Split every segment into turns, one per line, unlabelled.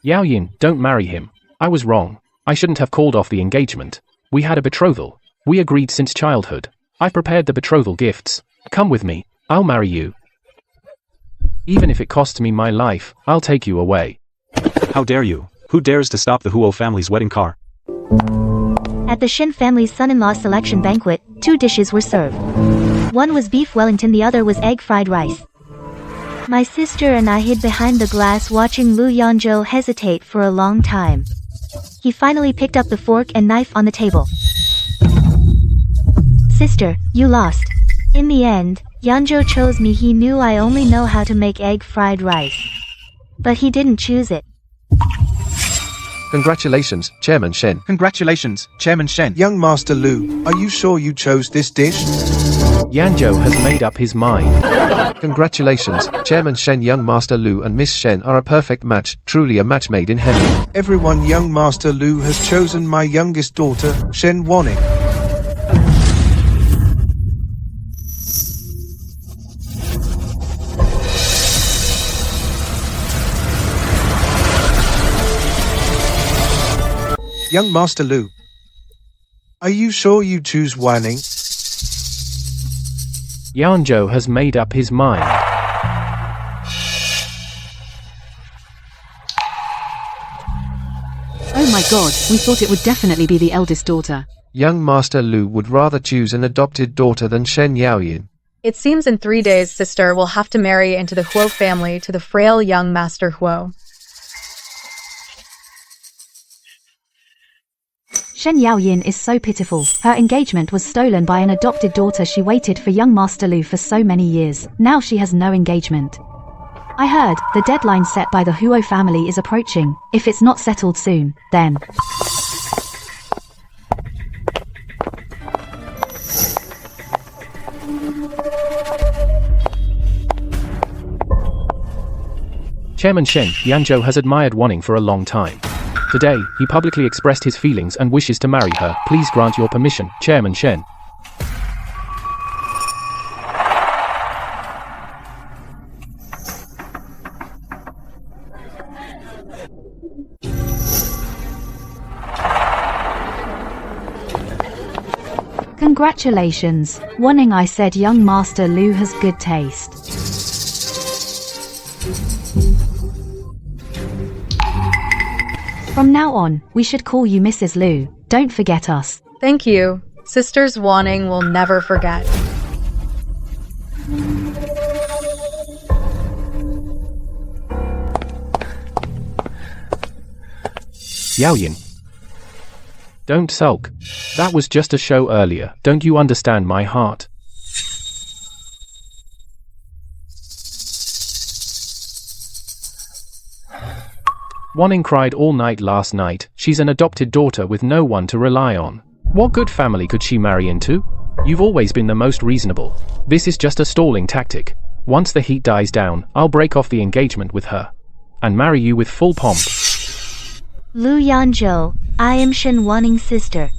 Yao Yin, don't marry him. I was wrong. I shouldn't have called off the engagement. We had a betrothal. We agreed since childhood. I've prepared the betrothal gifts. Come with me. I'll marry you. Even if it costs me my life, I'll take you away.
How dare you? Who dares to stop the Huo family's wedding car?
At the Shen family's son-in-law selection banquet, 2 dishes were served. One was beef Wellington, the other was egg fried rice. My sister and I hid behind the glass watching Lu Yanzhou hesitate for a long time. He finally picked up the fork and knife on the table. Sister, you lost. In the end, Yanzhou chose me. He knew I only know how to make egg fried rice. But he didn't choose it.
Congratulations, Chairman Shen.
Congratulations, Chairman Shen.
Young Master Lu, are you sure you chose this dish?
Yanzhou has made up his mind.
Congratulations, Chairman Shen. Young Master Lu and Miss Shen are a perfect match, truly a match made in heaven.
Everyone, Young Master Lu has chosen my youngest daughter, Shen Wanning. Young Master Lu, are you sure you choose Wanning?
Yanzhou has made up his mind.
Oh my god, we thought it would definitely be the eldest daughter.
Young Master Lu would rather choose an adopted daughter than Shen Yaoyin.
It seems in 3 days sister will have to marry into the Huo family to the frail young Master Huo.
Shen Yaoyin is so pitiful. Her engagement was stolen by an adopted daughter. She waited for young Master Lu for so many years. Now she has no engagement. I heard the deadline set by the Huo family is approaching. If it's not settled soon, then...
Chairman Shen, Yanzhou has admired Wanning for a long time. Today, he publicly expressed his feelings and wishes to marry her. Please grant your permission, Chairman Shen.
Congratulations, Wanning. I said young Master Lu has good taste. From now on, we should call you Mrs. Lu. Don't forget us.
Thank you. Sisters Wanning will never forget.
Yaoyin. Don't sulk. That was just a show earlier. Don't you understand my heart? Wanning cried all night last night. She's an adopted daughter with no one to rely on. What good family could she marry into? You've always been the most reasonable. This is just a stalling tactic. Once the heat dies down, I'll break off the engagement with her and marry you with full pomp.
Lu Yanzhou, I am Shen Wanning's sister.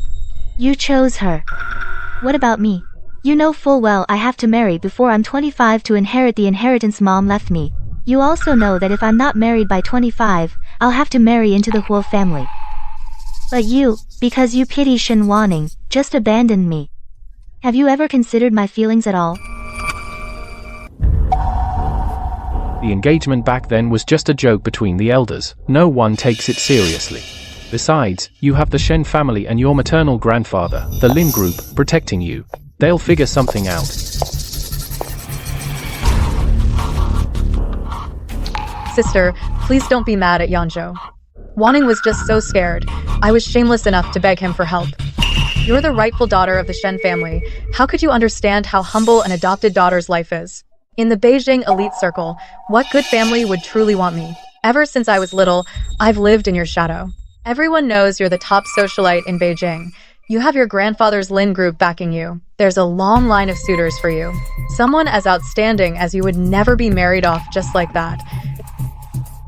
You chose her. What about me? You know full well I have to marry before I'm 25 to inherit the inheritance Mom left me. You also know that if I'm not married by 25, I'll have to marry into the Huo family. But you, because you pity Shen Wanning, just abandoned me. Have you ever considered my feelings at all?
The engagement back then was just a joke between the elders. No one takes it seriously. Besides, you have the Shen family and your maternal grandfather, the Lin group, protecting you. They'll figure something out.
Sister, please don't be mad at Yanzhou. Wanning was just so scared. I was shameless enough to beg him for help. You're the rightful daughter of the Shen family. How could you understand how humble an adopted daughter's life is? In the Beijing elite circle, what good family would truly want me? Ever since I was little, I've lived in your shadow. Everyone knows you're the top socialite in Beijing. You have your grandfather's Lin group backing you. There's a long line of suitors for you. Someone as outstanding as you would never be married off just like that.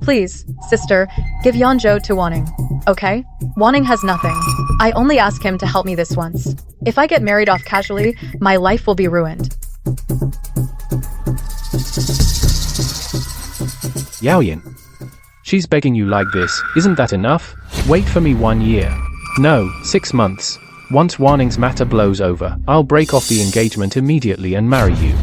Please, sister, give Yanzhou to Wanning, okay? Wanning has nothing. I only ask him to help me this once. If I get married off casually, my life will be ruined.
Yaoyin. She's begging you like this, isn't that enough? Wait for me 1 year. No, 6 months. Once Wanning's matter blows over, I'll break off the engagement immediately and marry you.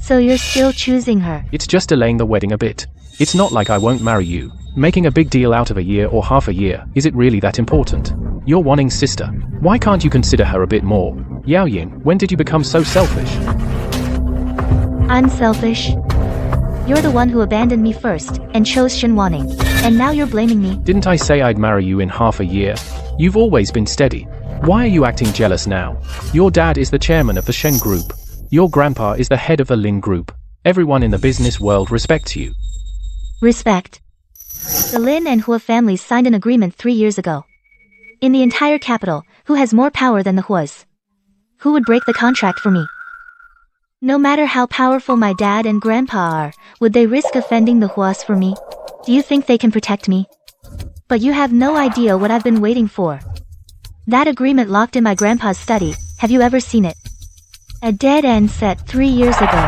So you're still choosing her?
It's just delaying the wedding a bit. It's not like I won't marry you. Making a big deal out of a year or half a year, is it really that important? You're Wanning's sister. Why can't you consider her a bit more? Yaoyin, when did you become so selfish?
I'm selfish. You're the one who abandoned me first, and chose Shen Wanning. And now you're blaming me.
Didn't I say I'd marry you in half a year? You've always been steady. Why are you acting jealous now? Your dad is the chairman of the Shen Group. Your grandpa is the head of the Lin Group. Everyone in the business world respects you.
Respect. The Lin and Hua families signed an agreement 3 years ago. In the entire capital, who has more power than the Huas? Who would break the contract for me? No matter how powerful my dad and grandpa are, would they risk offending the Huas for me? Do you think they can protect me? But you have no idea what I've been waiting for. That agreement locked in my grandpa's study, have you ever seen it? A dead end set 3 years ago.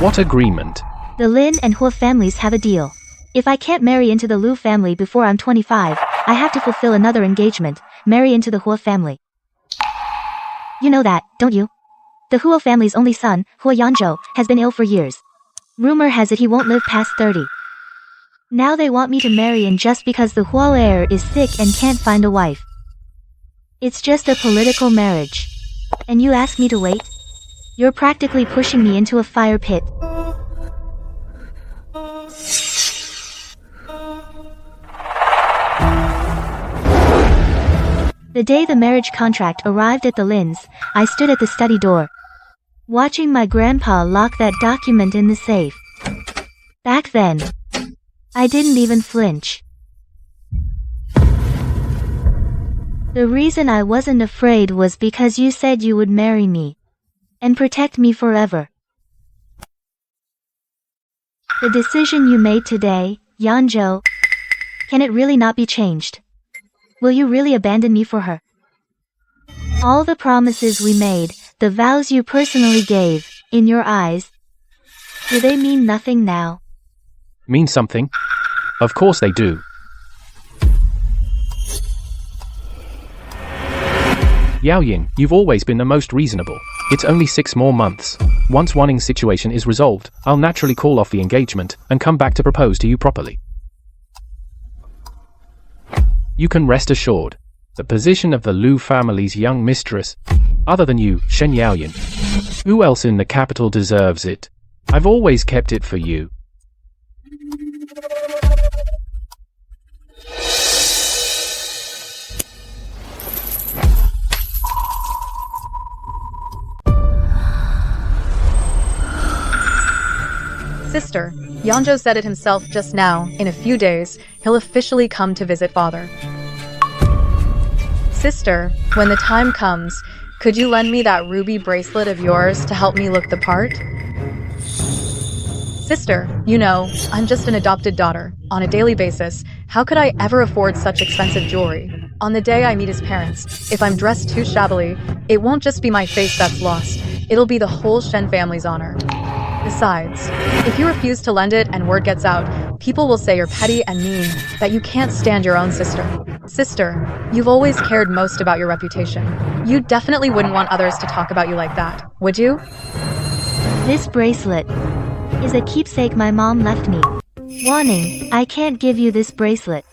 What agreement?
The Lin and Hua families have a deal. If I can't marry into the Lu family before I'm 25, I have to fulfill another engagement, marry into the Hua family. You know that, don't you? The Hua family's only son, Hua Yanzhou, has been ill for years. Rumor has it he won't live past 30. Now they want me to marry in just because the Hua heir is sick and can't find a wife. It's just a political marriage. And you ask me to wait? You're practically pushing me into a fire pit. The day the marriage contract arrived at the Lins, I stood at the study door, watching my grandpa lock that document in the safe. Back then, I didn't even flinch. The reason I wasn't afraid was because you said you would marry me and protect me forever. The decision you made today, Yanzhou, can it really not be changed? Will you really abandon me for her? All the promises we made, the vows you personally gave, in your eyes, do they mean nothing now?
Mean something? Of course they do. Yaoyin, you've always been the most reasonable. It's only 6 more months. Once Wanning's situation is resolved, I'll naturally call off the engagement and come back to propose to you properly. You can rest assured, the position of the Lu family's young mistress, other than you, Shen Yaoyin. Who else in the capital deserves it? I've always kept it for you.
Sister, Yanzhou said it himself just now. In a few days, he'll officially come to visit father. Sister, when the time comes, could you lend me that ruby bracelet of yours to help me look the part? Sister, you know, I'm just an adopted daughter. On a daily basis, how could I ever afford such expensive jewelry? On the day I meet his parents, if I'm dressed too shabbily, it won't just be my face that's lost. It'll be the whole Shen family's honor. Besides, if you refuse to lend it and word gets out, people will say you're petty and mean, that you can't stand your own sister. Sister, you've always cared most about your reputation. You definitely wouldn't want others to talk about you like that, would you?
This bracelet is a keepsake my mom left me. Warning, I can't give you this bracelet.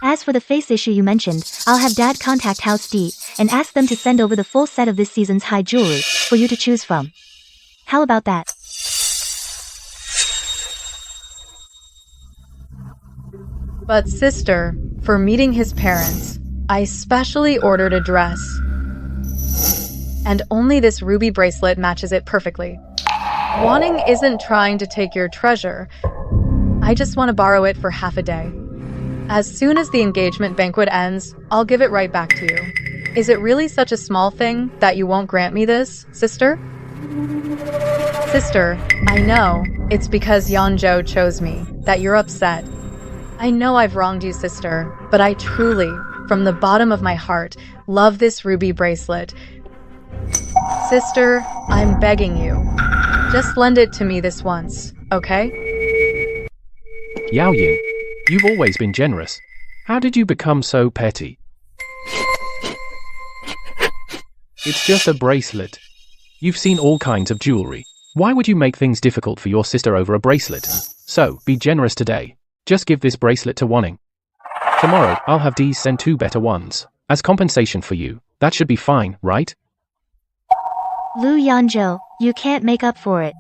As for the face issue you mentioned, I'll have Dad contact House D and ask them to send over the full set of this season's high jewelry for you to choose from. How about that?
But sister, for meeting his parents, I specially ordered a dress. And only this ruby bracelet matches it perfectly. Wanting isn't trying to take your treasure. I just want to borrow it for half a day. As soon as the engagement banquet ends, I'll give it right back to you. Is it really such a small thing that you won't grant me this, sister? Sister, I know it's because Yanzhou chose me that you're upset. I know I've wronged you, sister, but I truly, from the bottom of my heart, love this ruby bracelet. Sister, I'm begging you. Just lend it to me this once, okay?
Yao Yin, you've always been generous. How did you become so petty? It's just a bracelet. You've seen all kinds of jewelry. Why would you make things difficult for your sister over a bracelet? So, be generous today. Just give this bracelet to Wanning. Tomorrow, I'll have Dee send 2 better ones. As compensation for you. That should be fine, right?
Lu Yanzhou, you can't make up for it.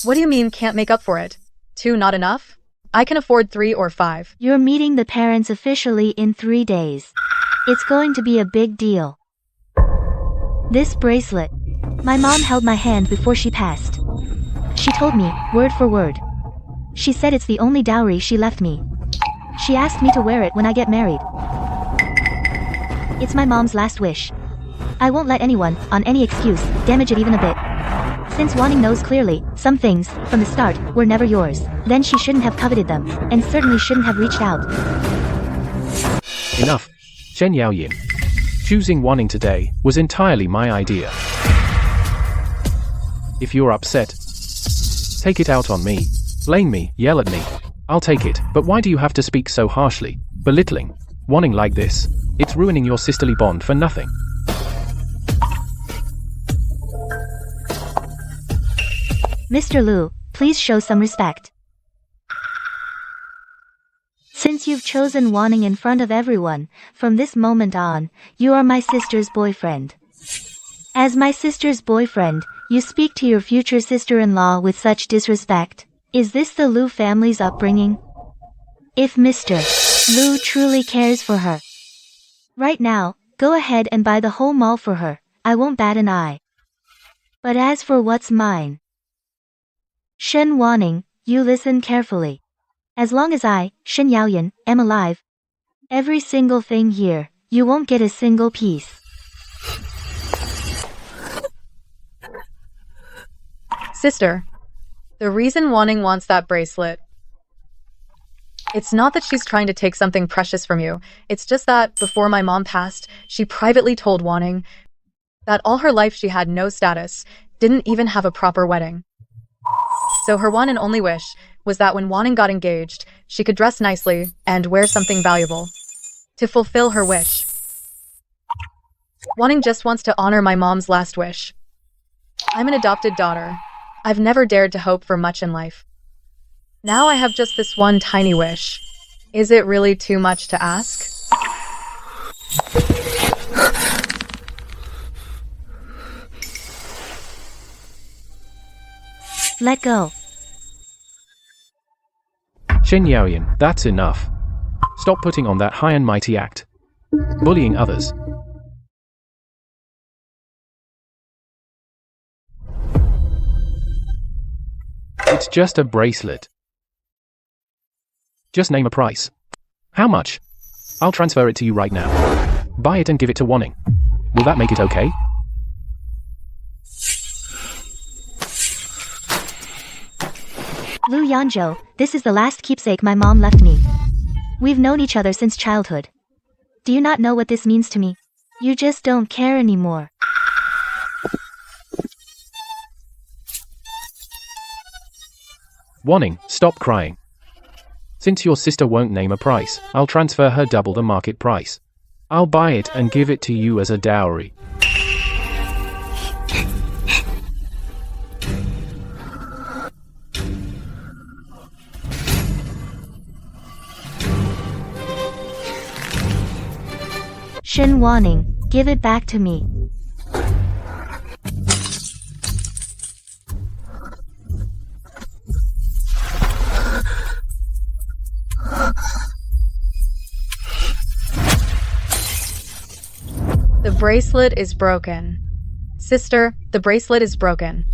What do you mean can't make up for it? 2 not enough? I can afford 3 or 5.
You're meeting the parents officially in 3 days. It's going to be a big deal. This bracelet. My mom held my hand before she passed. She told me, word for word. She said it's the only dowry she left me. She asked me to wear it when I get married. It's my mom's last wish. I won't let anyone, on any excuse, damage it even a bit. Since Wanning knows clearly, some things, from the start, were never yours, then she shouldn't have coveted them, and certainly shouldn't have reached out.
Enough. Shen Yaoyin. Choosing Wanning today was entirely my idea. If you're upset, take it out on me. Blame me, yell at me. I'll take it, but why do you have to speak so harshly, belittling, Wanning like this? It's ruining your sisterly bond for nothing.
Mr. Lu, please show some respect. Since you've chosen Wanning in front of everyone, from this moment on, you are my sister's boyfriend. As my sister's boyfriend, you speak to your future sister-in-law with such disrespect. Is this the Lu family's upbringing? If Mr. Lu truly cares for her, right now, go ahead and buy the whole mall for her. I won't bat an eye. But as for what's mine, Shen Wanning, you listen carefully. As long as I, Shen Yaoyan, am alive, every single thing here, you won't get a single piece.
Sister, the reason Wanning wants that bracelet, it's not that she's trying to take something precious from you. It's just that, before my mom passed, she privately told Wanning that all her life she had no status, didn't even have a proper wedding. So her one and only wish was that when Wanning got engaged, she could dress nicely and wear something valuable to fulfill her wish. Wanning just wants to honor my mom's last wish. I'm an adopted daughter. I've never dared to hope for much in life. Now I have just this one tiny wish. Is it really too much to ask?
Let go.
Shen Yaoyan, that's enough. Stop putting on that high and mighty act. Bullying others. It's just a bracelet. Just name a price. How much? I'll transfer it to you right now. Buy it and give it to Wanning. Will that make it okay?
Lu Yanzhou, this is the last keepsake my mom left me. We've known each other since childhood. Do you not know what this means to me? You just don't care anymore.
Wanning, stop crying. Since your sister won't name a price, I'll transfer her double the market price. I'll buy it and give it to you as a dowry.
Shen Wanning, give it back to me.
The bracelet is broken. Sister, the bracelet is broken.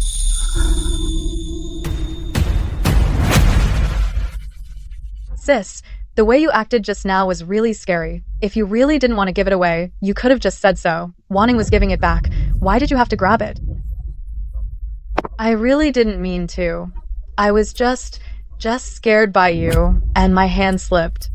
Sis, the way you acted just now was really scary. If you really didn't want to give it away, you could have just said so. Wanning was giving it back. Why did you have to grab it? I really didn't mean to. I was just scared by you, and my hand slipped.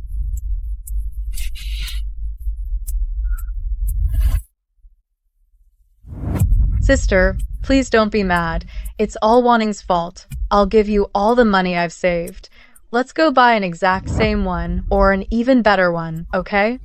Sister, please don't be mad. It's all Wanning's fault. I'll give you all the money I've saved. Let's go buy an exact same one, or an even better one, okay?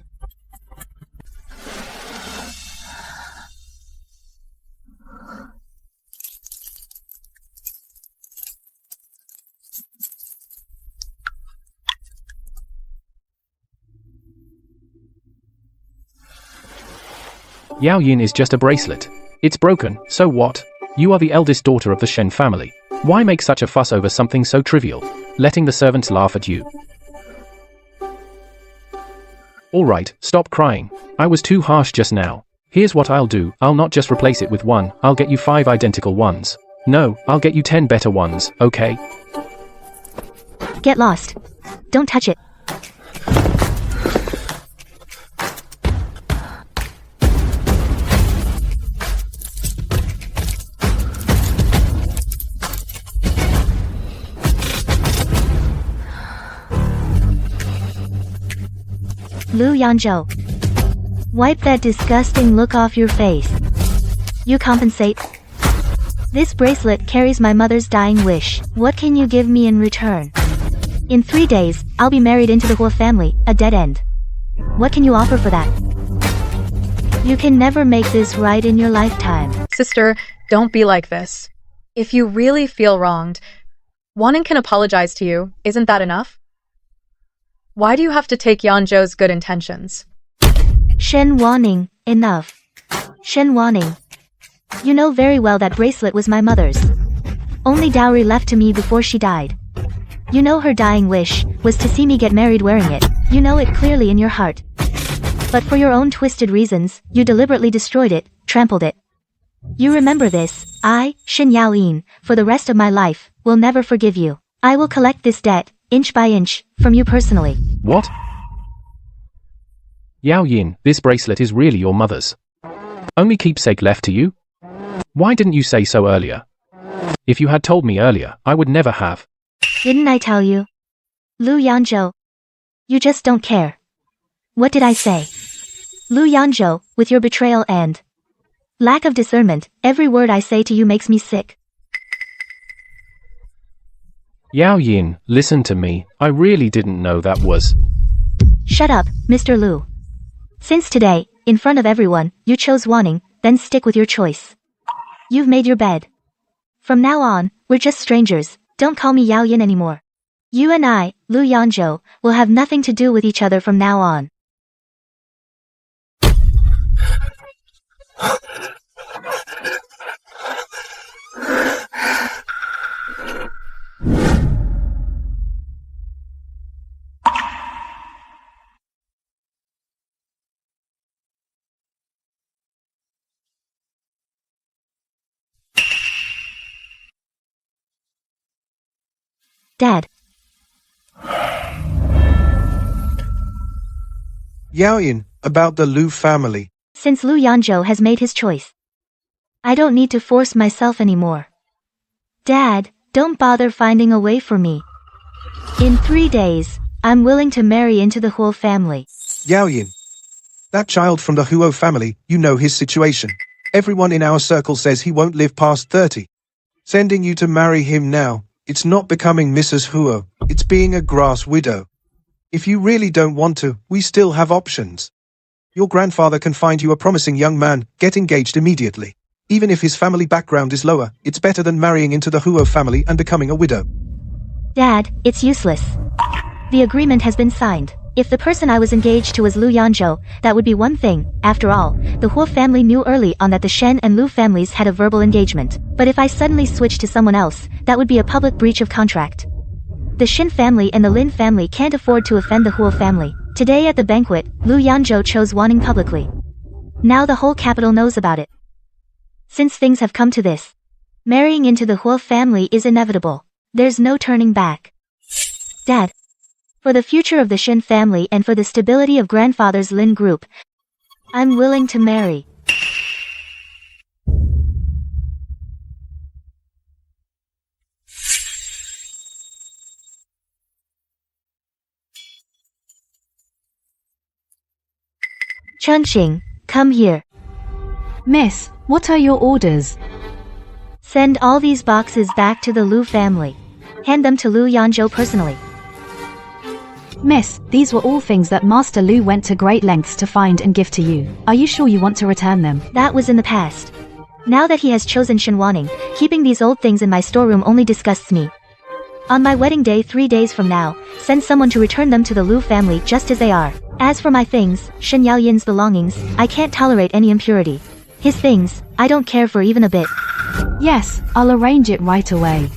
Yao Yin is just a bracelet. It's broken, so what? You are the eldest daughter of the Shen family. Why make such a fuss over something so trivial? Letting the servants laugh at you. Alright, stop crying. I was too harsh just now. Here's what I'll do, I'll not just replace it with one, I'll get you 5 identical ones. No, I'll get you 10 better ones, okay?
Get lost. Don't touch it. Lu Yanzhou. Wipe that disgusting look off your face. You compensate. This bracelet carries my mother's dying wish. What can you give me in return? In 3 days, I'll be married into the Huo family, a dead end. What can you offer for that? You can never make this right in your lifetime.
Sister, don't be like this. If you really feel wronged, Wanning can apologize to you. Isn't that enough? Why do you have to take Yanzhou's good intentions?
Shen Wanning, enough. Shen Wanning. You know very well that bracelet was my mother's. Only dowry left to me before she died. You know her dying wish was to see me get married wearing it. You know it clearly in your heart. But for your own twisted reasons, you deliberately destroyed it, trampled it. You remember this, I, Shen Yaoyin, for the rest of my life, will never forgive you. I will collect this debt, inch by inch, from you personally.
What? Yao Yin, this bracelet is really your mother's. Only keepsake left to you? Why didn't you say so earlier? If you had told me earlier, I would never have.
Didn't I tell you? Lu Yanzhou. You just don't care. What did I say? Lu Yanzhou, with your betrayal and lack of discernment, every word I say to you makes me sick.
Yao Yin, listen to me, I really didn't know that was.
Shut up, Mr. Lu. Since today, in front of everyone, you chose Wanning, then stick with your choice. You've made your bed. From now on, we're just strangers, don't call me Yao Yin anymore. You and I, Lu Yanzhou, will have nothing to do with each other from now on. Dad.
Yaoyin, about the Lu family.
Since Lu Yanzhou has made his choice, I don't need to force myself anymore. Dad, don't bother finding a way for me. In 3 days, I'm willing to marry into the Huo family.
Yaoyin. That child from the Huo family, you know his situation. Everyone in our circle says he won't live past 30. Sending you to marry him now, it's not becoming Mrs. Huo, it's being a grass widow. If you really don't want to, we still have options. Your grandfather can find you a promising young man, get engaged immediately. Even if his family background is lower, it's better than marrying into the Huo family and becoming a widow.
Dad, it's useless. The agreement has been signed. If the person I was engaged to was Lu Yanzhou, that would be one thing. After all, the Huo family knew early on that the Shen and Lu families had a verbal engagement. But if I suddenly switched to someone else, that would be a public breach of contract. The Shen family and the Lin family can't afford to offend the Huo family. Today at the banquet, Lu Yanzhou chose Wanning publicly. Now the whole capital knows about it. Since things have come to this, marrying into the Huo family is inevitable. There's no turning back. Dad. For the future of the Shen family and for the stability of grandfather's Lin group, I'm willing to marry. Chengqing, come here.
Miss, what are your orders?
Send all these boxes back to the Lu family. Hand them to Lu Yanzhou personally.
Miss, these were all things that Master Lu went to great lengths to find and give to you. Are you sure you want to return them?
That was in the past. Now that he has chosen Shen Wanning, keeping these old things in my storeroom only disgusts me. On my wedding day 3 days from now, send someone to return them to the Lu family just as they are. As for my things, Shen Yaoyin's belongings, I can't tolerate any impurity. His things, I don't care for even a bit.
Yes, I'll arrange it right away.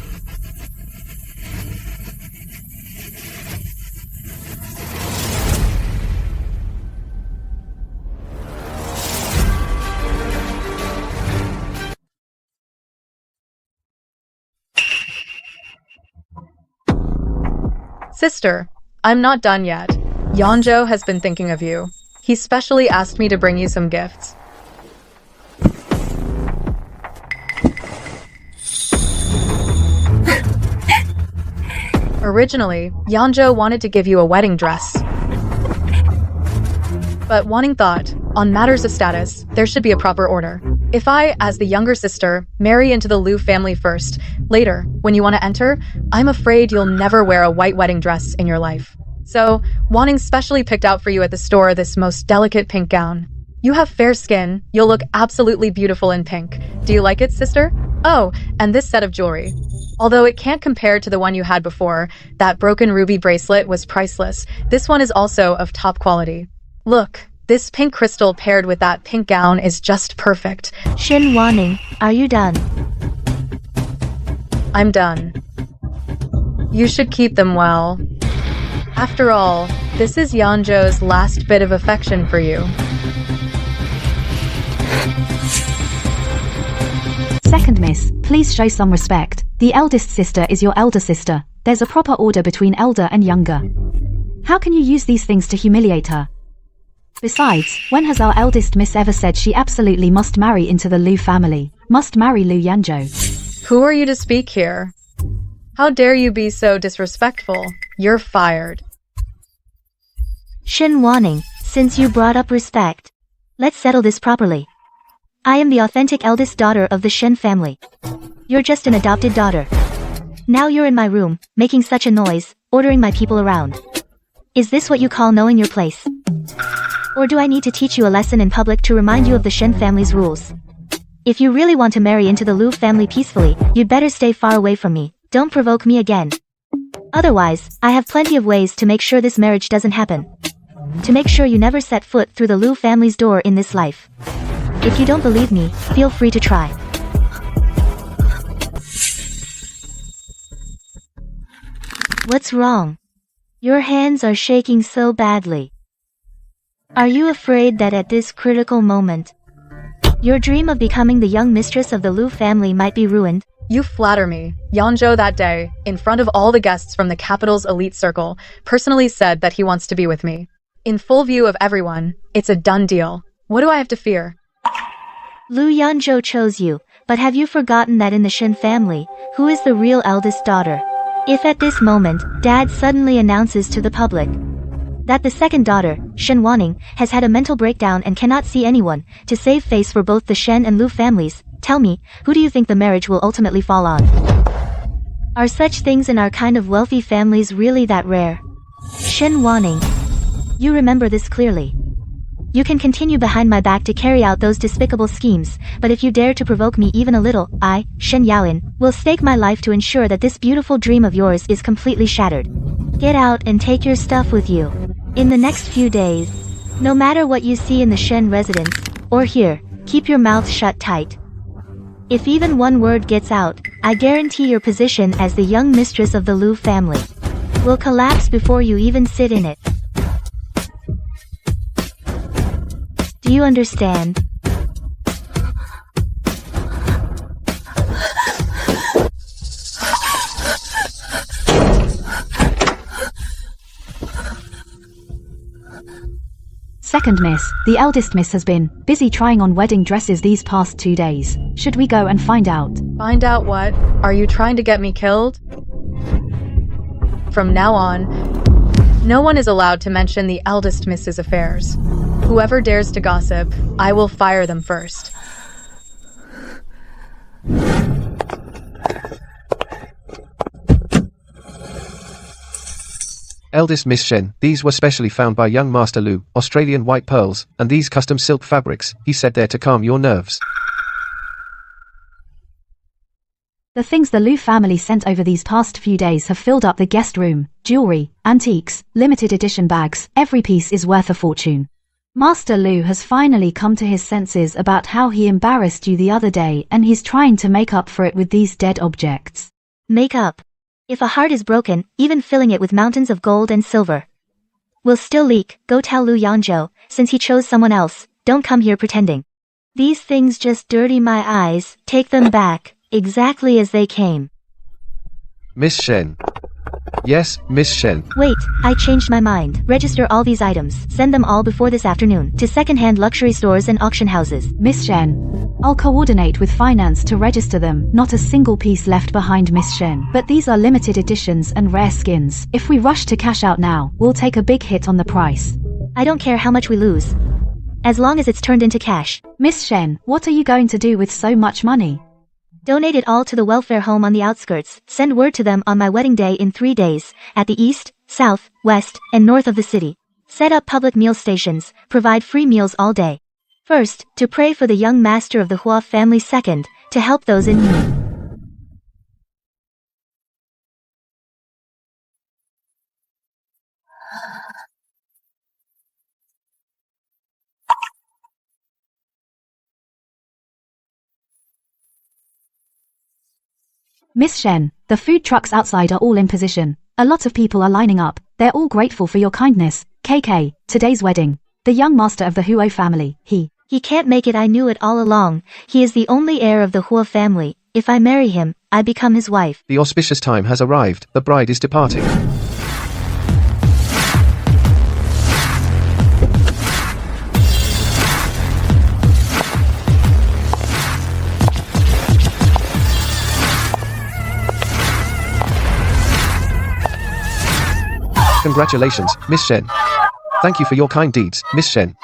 Sister, I'm not done yet. Yanzhou has been thinking of you. He specially asked me to bring you some gifts. Originally, Yanzhou wanted to give you a wedding dress. But Wanning thought, on matters of status, there should be a proper order. If I, as the younger sister, marry into the Lu family first, later, when you want to enter, I'm afraid you'll never wear a white wedding dress in your life. So, Wanning specially picked out for you at the store this most delicate pink gown. You have fair skin, you'll look absolutely beautiful in pink. Do you like it, sister? Oh, and this set of jewelry. Although it can't compare to the one you had before, that broken ruby bracelet was priceless. This one is also of top quality. Look, this pink crystal paired with that pink gown is just perfect.
Shen Wanning, are you done?
I'm done. You should keep them well. After all, this is Yanzhou's last bit of affection for you.
Second miss, please show some respect. The eldest sister is your elder sister. There's a proper order between elder and younger. How can you use these things to humiliate her? Besides, when has our eldest miss ever said she absolutely must marry into the Lu family? Must marry Lu Yanzhou?
Who are you to speak here? How dare you be so disrespectful? You're fired.
Shen Wanning, since you brought up respect, let's settle this properly. I am the authentic eldest daughter of the Shen family. You're just an adopted daughter. Now you're in my room, making such a noise, ordering my people around. Is this what you call knowing your place? Or do I need to teach you a lesson in public to remind you of the Shen family's rules? If you really want to marry into the Lu family peacefully, you'd better stay far away from me. Don't provoke me again. Otherwise, I have plenty of ways to make sure this marriage doesn't happen. To make sure you never set foot through the Lu family's door in this life. If you don't believe me, feel free to try. What's wrong? Your hands are shaking so badly. Are you afraid that at this critical moment, your dream of becoming the young mistress of the Lu family might be ruined?
You flatter me. Yanzhou that day, in front of all the guests from the capital's elite circle, personally said that he wants to be with me. In full view of everyone, it's a done deal. What do I have to fear?
Lu Yanzhou chose you, but have you forgotten that in the Shen family, who is the real eldest daughter? If at this moment, Dad suddenly announces to the public that the second daughter, Shen Wanning, has had a mental breakdown and cannot see anyone, to save face for both the Shen and Lu families, tell me, who do you think the marriage will ultimately fall on? Are such things in our kind of wealthy families really that rare? Shen Wanning, you remember this clearly. You can continue behind my back to carry out those despicable schemes, but if you dare to provoke me even a little, I, Shen Yaoyin, will stake my life to ensure that this beautiful dream of yours is completely shattered. Get out and take your stuff with you. In the next few days, no matter what you see in the Shen residence, or hear, keep your mouth shut tight. If even one word gets out, I guarantee your position as the young mistress of the Lu family will collapse before you even sit in it. Do you understand?
Second miss, the eldest miss has been busy trying on wedding dresses these past 2 days. Should we go and find out?
Find out what? Are you trying to get me killed? From now on, no one is allowed to mention the eldest miss's affairs. Whoever dares to gossip, I will fire them first.
Eldest Miss Shen, these were specially found by young Master Lu, Australian white pearls, and these custom silk fabrics, he said there to calm your nerves.
The things the Lu family sent over these past few days have filled up the guest room. Jewelry, antiques, limited edition bags, every piece is worth a fortune. Master Lu has finally come to his senses about how he embarrassed you the other day, and he's trying to make up for it with these dead objects.
Make up. If a heart is broken, even filling it with mountains of gold and silver will still leak. Go tell Lu Yangzhou, since he chose someone else, don't come here pretending. These things just dirty my eyes, take them back, exactly as they came.
Miss Shen. Yes, Miss Shen.
Wait, I changed my mind. Register all these items, send them all before this afternoon, to second-hand luxury stores and auction houses.
Miss Shen, I'll coordinate with finance to register them. Not a single piece left behind, Miss Shen. But these are limited editions and rare skins. If we rush to cash out now, we'll take a big hit on the price.
I don't care how much we lose, as long as it's turned into cash.
Miss Shen, what are you going to do with so much money?
Donate it all to the welfare home on the outskirts. Send word to them on my wedding day in 3 days, at the east, south, west, and north of the city. Set up public meal stations, provide free meals all day. First, to pray for the young master of the Hua family. Second, to help those in need.
Miss Shen, the food trucks outside are all in position. A lot of people are lining up. They're all grateful for your kindness. KK, today's wedding. The young master of the Huo family, he
can't make it. I knew it all along. He is the only heir of the Hua family. If I marry him, I become his wife.
The auspicious time has arrived. The bride is departing. Congratulations, Miss Shen. Thank you for your kind deeds, Miss Shen.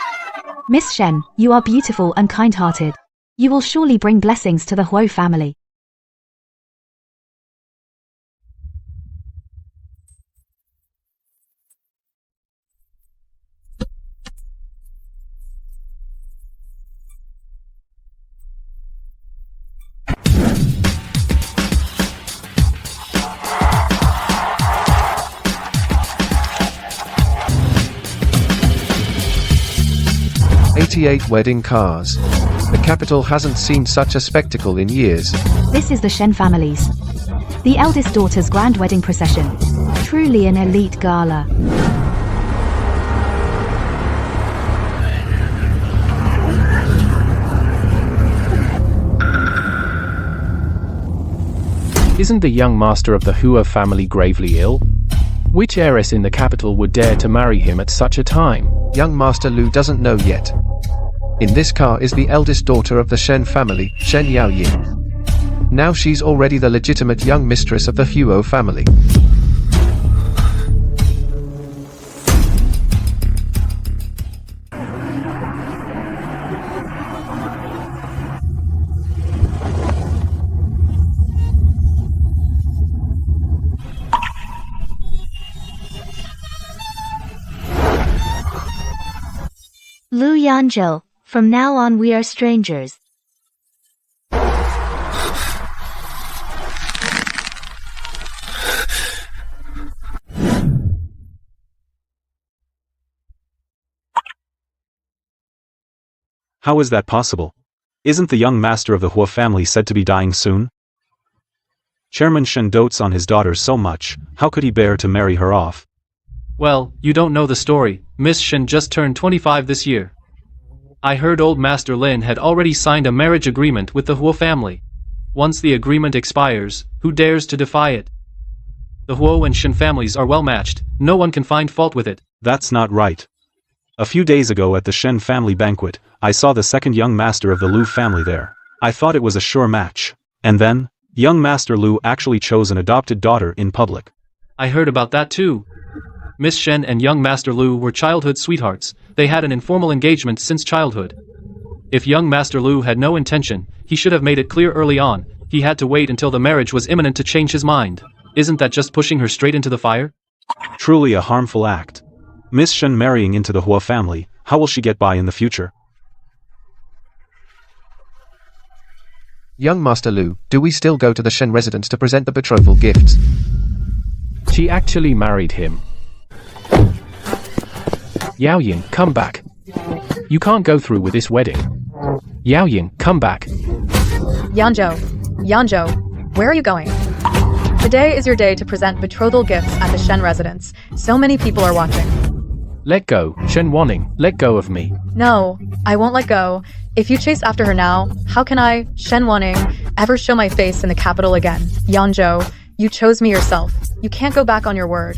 Miss Shen, you are beautiful and kind-hearted. You will surely bring blessings to the Huo family.
'88 wedding cars. The capital hasn't seen such a spectacle in years.
This is the Shen family's. The eldest daughter's grand wedding procession. Truly an elite gala.
Isn't the young master of the Hua family gravely ill? Which heiress in the capital would dare to marry him at such a time?
Young Master Lu doesn't know yet. In this car is the eldest daughter of the Shen family, Shen Yaoyin. Now she's already the legitimate young mistress of the Huo family.
Lu Yangzhou, from now on we are strangers.
How is that possible? Isn't the young master of the Hua family said to be dying soon? Chairman Shen dotes on his daughter so much, how could he bear to marry her off?
Well, you don't know the story. Miss Shen just turned 25 this year. I heard old Master Lin had already signed a marriage agreement with the Huo family. Once the agreement expires, who dares to defy it? The Huo and Shen families are well matched, no one can find fault with it.
That's not right. A few days ago at the Shen family banquet, I saw the second young master of the Lu family there. I thought it was a sure match. And then, young Master Lu actually chose an adopted daughter in public.
I heard about that too. Miss Shen and young Master Lu were childhood sweethearts. They had an informal engagement since childhood. If young Master Lu had no intention, he should have made it clear early on. He had to wait until the marriage was imminent to change his mind. Isn't that just pushing her straight into the fire?
Truly a harmful act. Miss Shen marrying into the Hua family, how will she get by in the future?
Young Master Lu, do we still go to the Shen residence to present the betrothal gifts?
She actually married him. Yao Yin, come back. You can't go through with this wedding. Yao Yin, come back.
Yanzhou, where are you going? Today is your day to present betrothal gifts at the Shen residence. So many people are watching.
Let go, Shen Wanning, let go of me.
No, I won't let go. If you chase after her now, how can I, Shen Wanning, ever show my face in the capital again? Yanzhou, you chose me yourself. You can't go back on your word.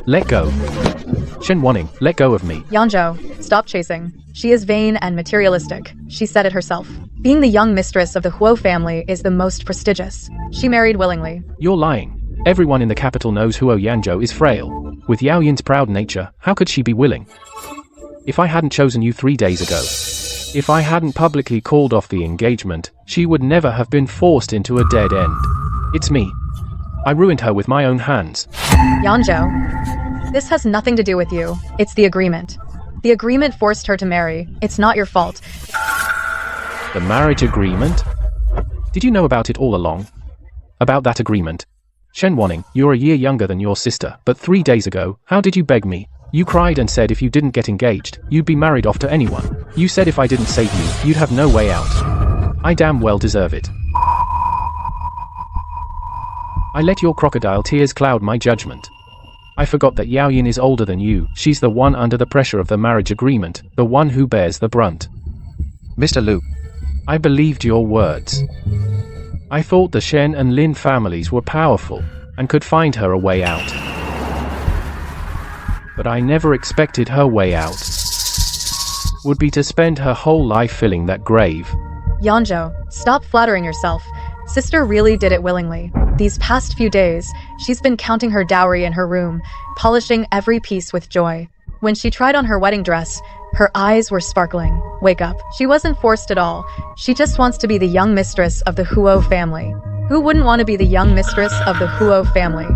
Let go. Shen Wanning, let go of me.
Yanzhou, stop chasing. She is vain and materialistic. She said it herself. Being the young mistress of the Huo family is the most prestigious. She married willingly.
You're lying. Everyone in the capital knows Huo Yanzhou is frail. With Yao Yin's proud nature, how could she be willing? If I hadn't chosen you 3 days ago, if I hadn't publicly called off the engagement, she would never have been forced into a dead end. It's me. I ruined her with my own hands.
Yanzhou, this has nothing to do with you. It's the agreement. The agreement forced her to marry. It's not your fault.
The marriage agreement? Did you know about it all along? About that agreement? Shen Wanning, you're a year younger than your sister, but 3 days ago, how did you beg me? You cried and said if you didn't get engaged, you'd be married off to anyone. You said if I didn't save you, you'd have no way out. I damn well deserve it. I let your crocodile tears cloud my judgment. I forgot that Yao Yin is older than you. She's the one under the pressure of the marriage agreement, the one who bears the brunt.
Mr. Lu.
I believed your words. I thought the Shen and Lin families were powerful, and could find her a way out. But I never expected her way out would be to spend her whole life filling that grave.
Yanzhou, stop flattering yourself. Sister really did it willingly. These past few days, she's been counting her dowry in her room, polishing every piece with joy. When she tried on her wedding dress, her eyes were sparkling. Wake up. She wasn't forced at all. She just wants to be the young mistress of the Huo family. Who wouldn't want to be the young mistress of the Huo family?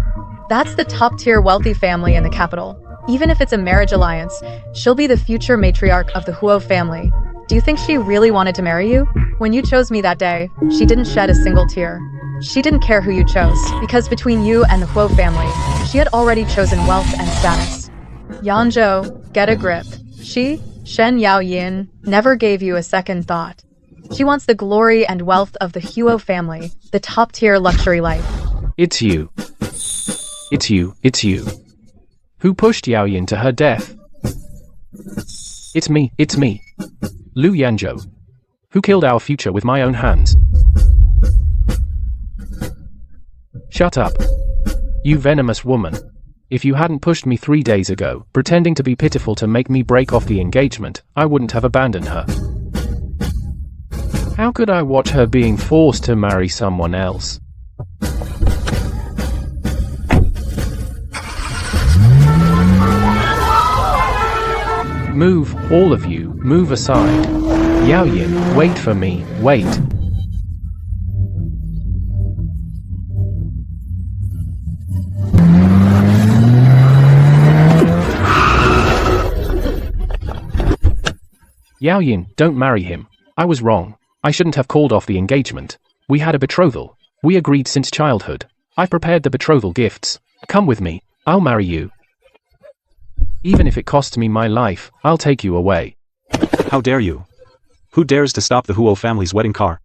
That's the top-tier wealthy family in the capital. Even if it's a marriage alliance, she'll be the future matriarch of the Huo family. Do you think she really wanted to marry you? When you chose me that day, she didn't shed a single tear. She didn't care who you chose, because between you and the Huo family, she had already chosen wealth and status. Yanzhou, get a grip. She, Shen Yao Yin, never gave you a second thought. She wants the glory and wealth of the Huo family, the top-tier luxury life.
It's you. It's you, it's you. Who pushed Yao Yin to her death? It's me, Lu Yanzhou. Who killed our future with my own hands? Shut up. You venomous woman. If you hadn't pushed me 3 days ago, pretending to be pitiful to make me break off the engagement, I wouldn't have abandoned her. How could I watch her being forced to marry someone else? Move, all of you, move aside. Yao Yin, wait for me, wait. Yao Yin, don't marry him. I was wrong. I shouldn't have called off the engagement. We had a betrothal. We agreed since childhood. I've prepared the betrothal gifts. Come with me. I'll marry you. Even if it costs me my life, I'll take you away.
How dare you? Who dares to stop the Huo family's wedding car?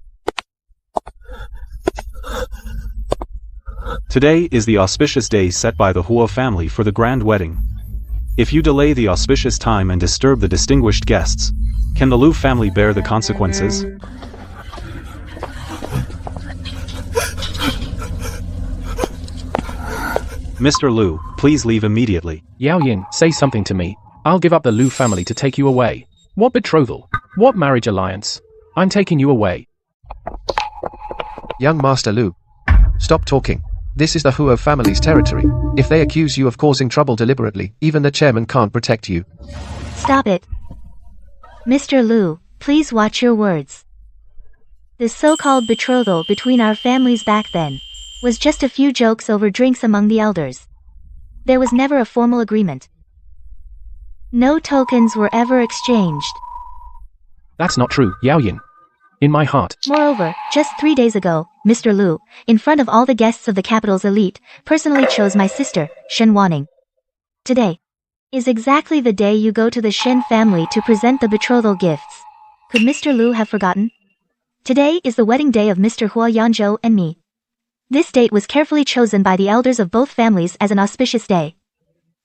Today is the auspicious day set by the Huo family for the grand wedding. If you delay the auspicious time and disturb the distinguished guests, can the Lu family bear the consequences? Mr. Lu, please leave immediately.
Yao Yin, say something to me. I'll give up the Lu family to take you away. What betrothal? What marriage alliance? I'm taking you away.
Young Master Lu. Stop talking. This is the Huo family's territory. If they accuse you of causing trouble deliberately, even the chairman can't protect you.
Stop it. Mr. Lu, please watch your words. This so-called betrothal between our families back then was just a few jokes over drinks among the elders. There was never a formal agreement. No tokens were ever exchanged.
That's not true, Yao Yin. In my heart.
Moreover, just 3 days ago, Mr. Lu, in front of all the guests of the capital's elite, personally chose my sister, Shen Wanning. Today is exactly the day you go to the Shen family to present the betrothal gifts. Could Mr. Lu have forgotten? Today is the wedding day of Mr. Hua Yanzhou and me. This date was carefully chosen by the elders of both families as an auspicious day.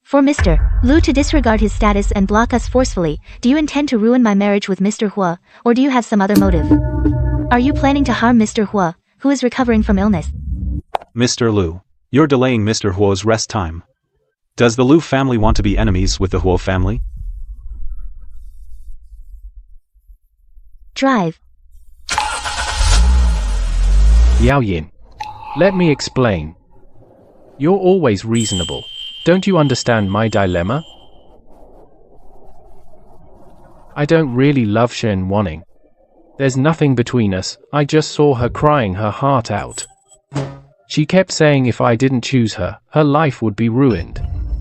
For Mr. Lu to disregard his status and block us forcefully, do you intend to ruin my marriage with Mr. Hua, or do you have some other motive? Are you planning to harm Mr. Hua, who is recovering from illness?
Mr. Lu, you're delaying Mr. Huo's rest time. Does the Lu family want to be enemies with the Huo family?
Drive.
Yao Yin. Let me explain. You're always reasonable. Don't you understand my dilemma? I don't really love Shen Wanning. There's nothing between us, I just saw her crying her heart out. She kept saying if I didn't choose her, her life would be ruined.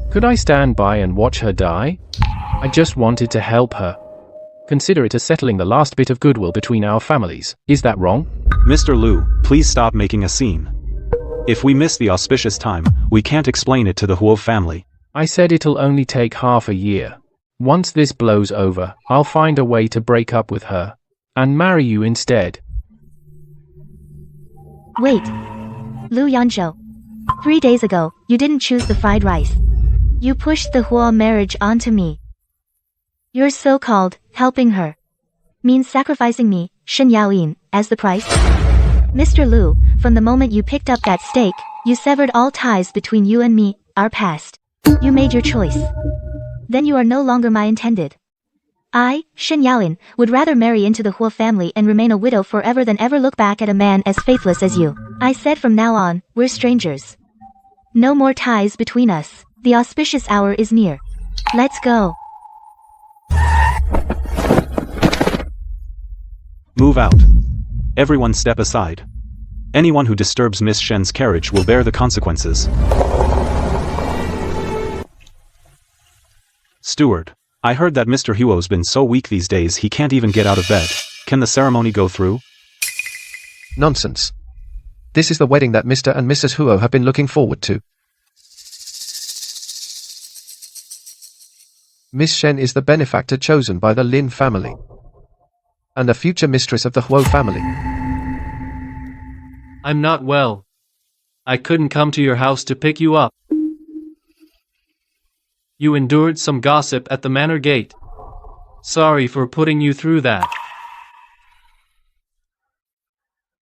Could I stand by and watch her die? I just wanted to help her. Consider it as settling the last bit of goodwill between our families. Is that wrong?
Mr. Lu, please stop making a scene. If we miss the auspicious time, we can't explain it to the Huo family.
I said it'll only take half a year. Once this blows over, I'll find a way to break up with her and marry you instead.
Wait. Lu Yanzhou. 3 days ago, you didn't choose the fried rice. You pushed the Hua marriage onto me. Your so-called helping her means sacrificing me, Shen Yaoyin, as the price? Mr. Lu, from the moment you picked up that stake, you severed all ties between you and me, our past. You made your choice. Then you are no longer my intended. I, Shen Yaoyin, would rather marry into the Hua family and remain a widow forever than ever look back at a man as faithless as you. I said from now on, we're strangers. No more ties between us. The auspicious hour is near. Let's go.
Move out. Everyone step aside. Anyone who disturbs Miss Shen's carriage will bear the consequences. Steward, I heard that Mr. Huo's been so weak these days he can't even get out of bed. Can the ceremony go through?
Nonsense. This is the wedding that Mr. and Mrs. Huo have been looking forward to. Miss Shen is the benefactor chosen by the Lin family and the future mistress of the Huo family.
I'm not well. I couldn't come to your house to pick you up. You endured some gossip at the manor gate. Sorry for putting you through that.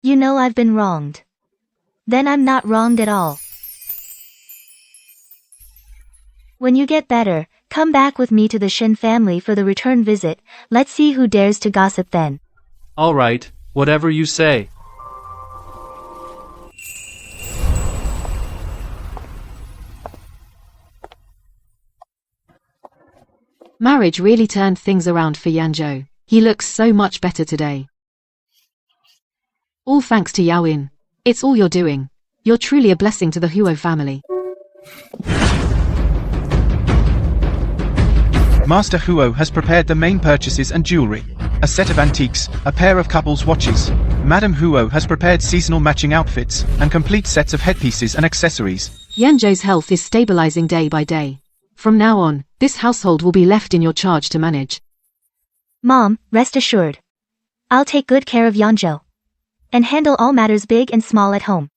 You know I've been wronged. Then I'm not wronged at all. When you get better, come back with me to the Shen family for the return visit. Let's see who dares to gossip then.
All right, whatever you say.
Marriage really turned things around for Yanzhou. He looks so much better today. All thanks to Yaoyin. It's all you're doing. You're truly a blessing to the Huo family.
Master Huo has prepared the main purchases and jewelry. A set of antiques, a pair of couples' watches. Madame Huo has prepared seasonal matching outfits and complete sets of headpieces and accessories.
Yanzhou's health is stabilizing day by day. From now on, this household will be left in your charge to manage.
Mom, rest assured. I'll take good care of Yanzhou and handle all matters big and small at home.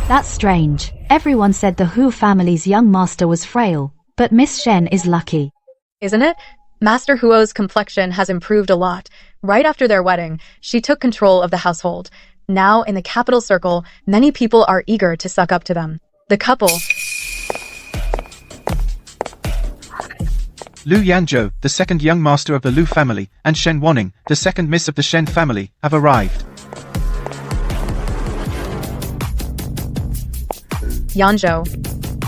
That's strange. Everyone said the Hu family's young master was frail, but Miss Shen is lucky.
Isn't it? Master Huo's complexion has improved a lot. Right after their wedding, she took control of the household. Now, in the capital circle, many people are eager to suck up to them. The couple,
Lu Yanzhou, the second young master of the Lu family, and Shen Wanning, the second miss of the Shen family, have arrived.
Yanzhou.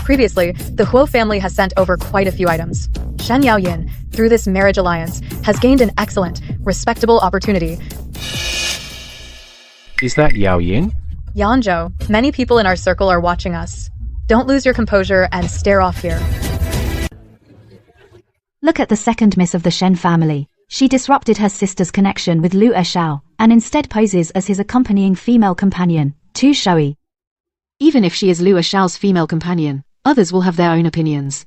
Previously, the Huo family has sent over quite a few items. Shen Yaoyin, through this marriage alliance, has gained an excellent, respectable opportunity.
Is that Yao Yin?
Yanzhou, many people in our circle are watching us. Don't lose your composure and stare off here.
Look at the second miss of the Shen family. She disrupted her sister's connection with Lu Eshao, and instead poses as his accompanying female companion, too showy.
Even if she is Lu Eshao's female companion, others will have their own opinions.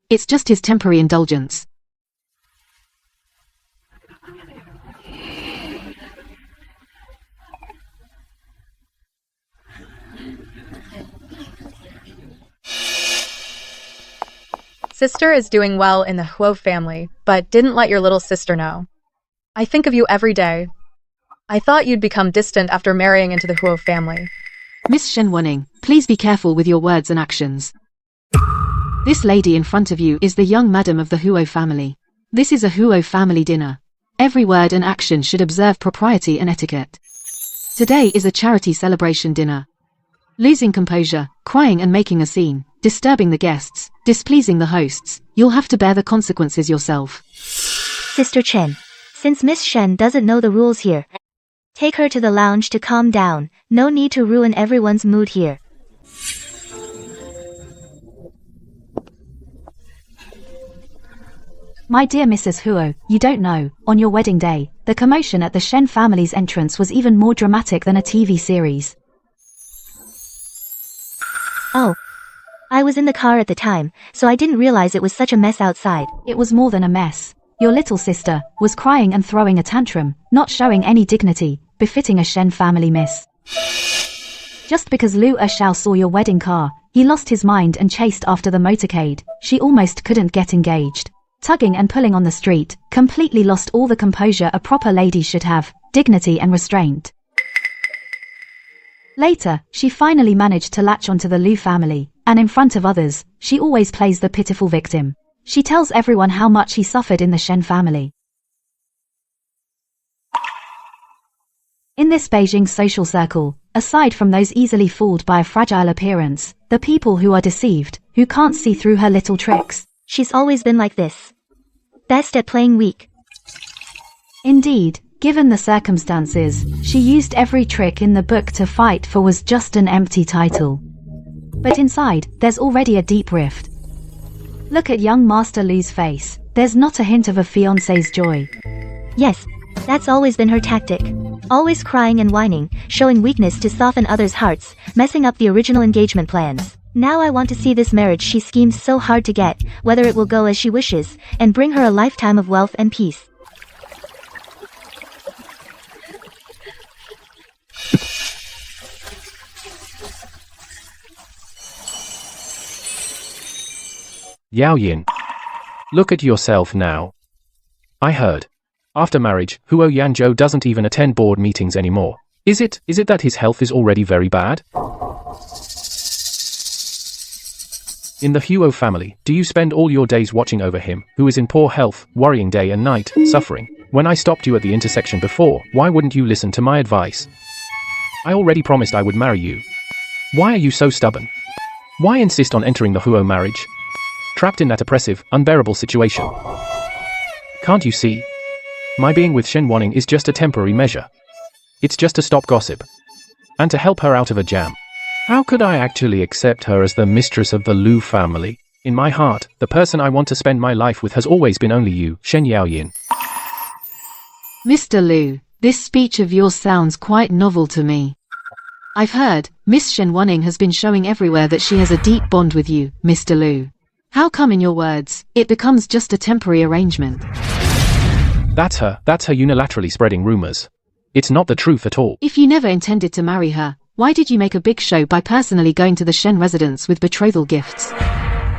It's just his temporary indulgence.
Sister is doing well in the Huo family, but didn't let your little sister know. I think of you every day. I thought you'd become distant after marrying into the Huo family.
Miss Shen Wanning, please be careful with your words and actions. This lady in front of you is the young madam of the Huo family. This is a Huo family dinner. Every word and action should observe propriety and etiquette. Today is a charity celebration dinner. Losing composure, crying and making a scene, disturbing the guests, displeasing the hosts, you'll have to bear the consequences yourself.
Sister Chen, since Miss Shen doesn't know the rules here, take her to the lounge to calm down. No need to ruin everyone's mood here.
My dear Mrs. Huo, you don't know, on your wedding day, the commotion at the Shen family's entrance was even more dramatic than a TV series.
Oh. I was in the car at the time, so I didn't realize it was such a mess outside.
It was more than a mess. Your little sister was crying and throwing a tantrum, not showing any dignity, befitting a Shen family miss. Just because Lu Eshao saw your wedding car, he lost his mind and chased after the motorcade. She almost couldn't get engaged. Tugging and pulling on the street, completely lost all the composure a proper lady should have, dignity and restraint. Later, she finally managed to latch onto the Lu family, and in front of others, she always plays the pitiful victim. She tells everyone how much he suffered in the Shen family. In this Beijing social circle, aside from those easily fooled by a fragile appearance, the people who are deceived, who can't see through her little tricks.
She's always been like this. Best at playing weak.
Indeed, given the circumstances, she used every trick in the book to fight for was just an empty title. But inside, there's already a deep rift. Look at young Master Lu's face. There's not a hint of a fiancé's joy.
Yes, that's always been her tactic. Always crying and whining, showing weakness to soften others' hearts, messing up the original engagement plans. Now I want to see this marriage she schemes so hard to get, whether it will go as she wishes, and bring her a lifetime of wealth and peace.
Yao Yin. Look at yourself now. I heard. After marriage, Huo Yanzhou doesn't even attend board meetings anymore. Is it that his health is already very bad? In the Huo family, do you spend all your days watching over him, who is in poor health, worrying day and night, suffering? When I stopped you at the intersection before, why wouldn't you listen to my advice? I already promised I would marry you. Why are you so stubborn? Why insist on entering the Huo marriage? Trapped in that oppressive, unbearable situation. Can't you see? My being with Shen Wanning is just a temporary measure. It's just to stop gossip. And to help her out of a jam. How could I actually accept her as the mistress of the Lu family? In my heart, the person I want to spend my life with has always been only you, Shen Yaoyin.
Mr. Lu, this speech of yours sounds quite novel to me. I've heard, Miss Shen Wanning has been showing everywhere that she has a deep bond with you, Mr. Lu. How come in your words, it becomes just a temporary arrangement?
That's her unilaterally spreading rumors. It's not the truth at all.
If you never intended to marry her, why did you make a big show by personally going to the Shen residence with betrothal gifts?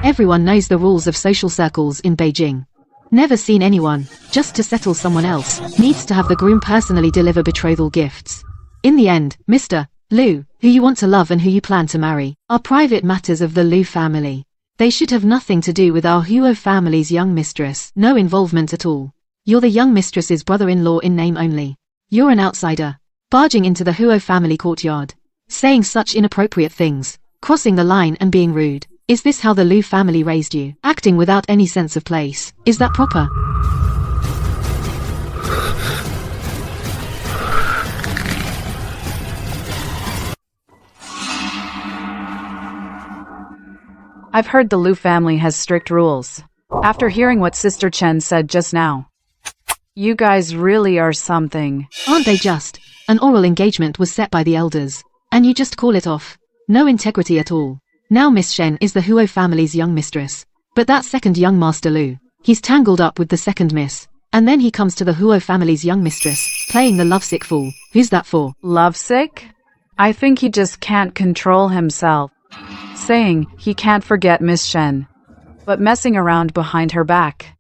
Everyone knows the rules of social circles in Beijing. Never seen anyone, just to settle someone else, needs to have the groom personally deliver betrothal gifts. In the end, Mr. Lu, who you want to love and who you plan to marry, are private matters of the Lu family. They should have nothing to do with our Huo family's young mistress. No involvement at all. You're the young mistress's brother-in-law in name only. You're an outsider, barging into the Huo family courtyard, saying such inappropriate things, crossing the line and being rude. Is this how the Lu family raised you? Acting without any sense of place. Is that proper?
I've heard the Lu family has strict rules. After hearing what Sister Chen said just now. You guys really are something.
Aren't they just? An oral engagement was set by the elders, and you just call it off. No integrity at all. Now Miss Shen is the Huo family's young mistress. But that second young Master Lu, he's tangled up with the second miss. And then he comes to the Huo family's young mistress, playing the lovesick fool. Who's that for?
Lovesick? I think he just can't control himself. Saying he can't forget Miss Shen. But messing around behind her back.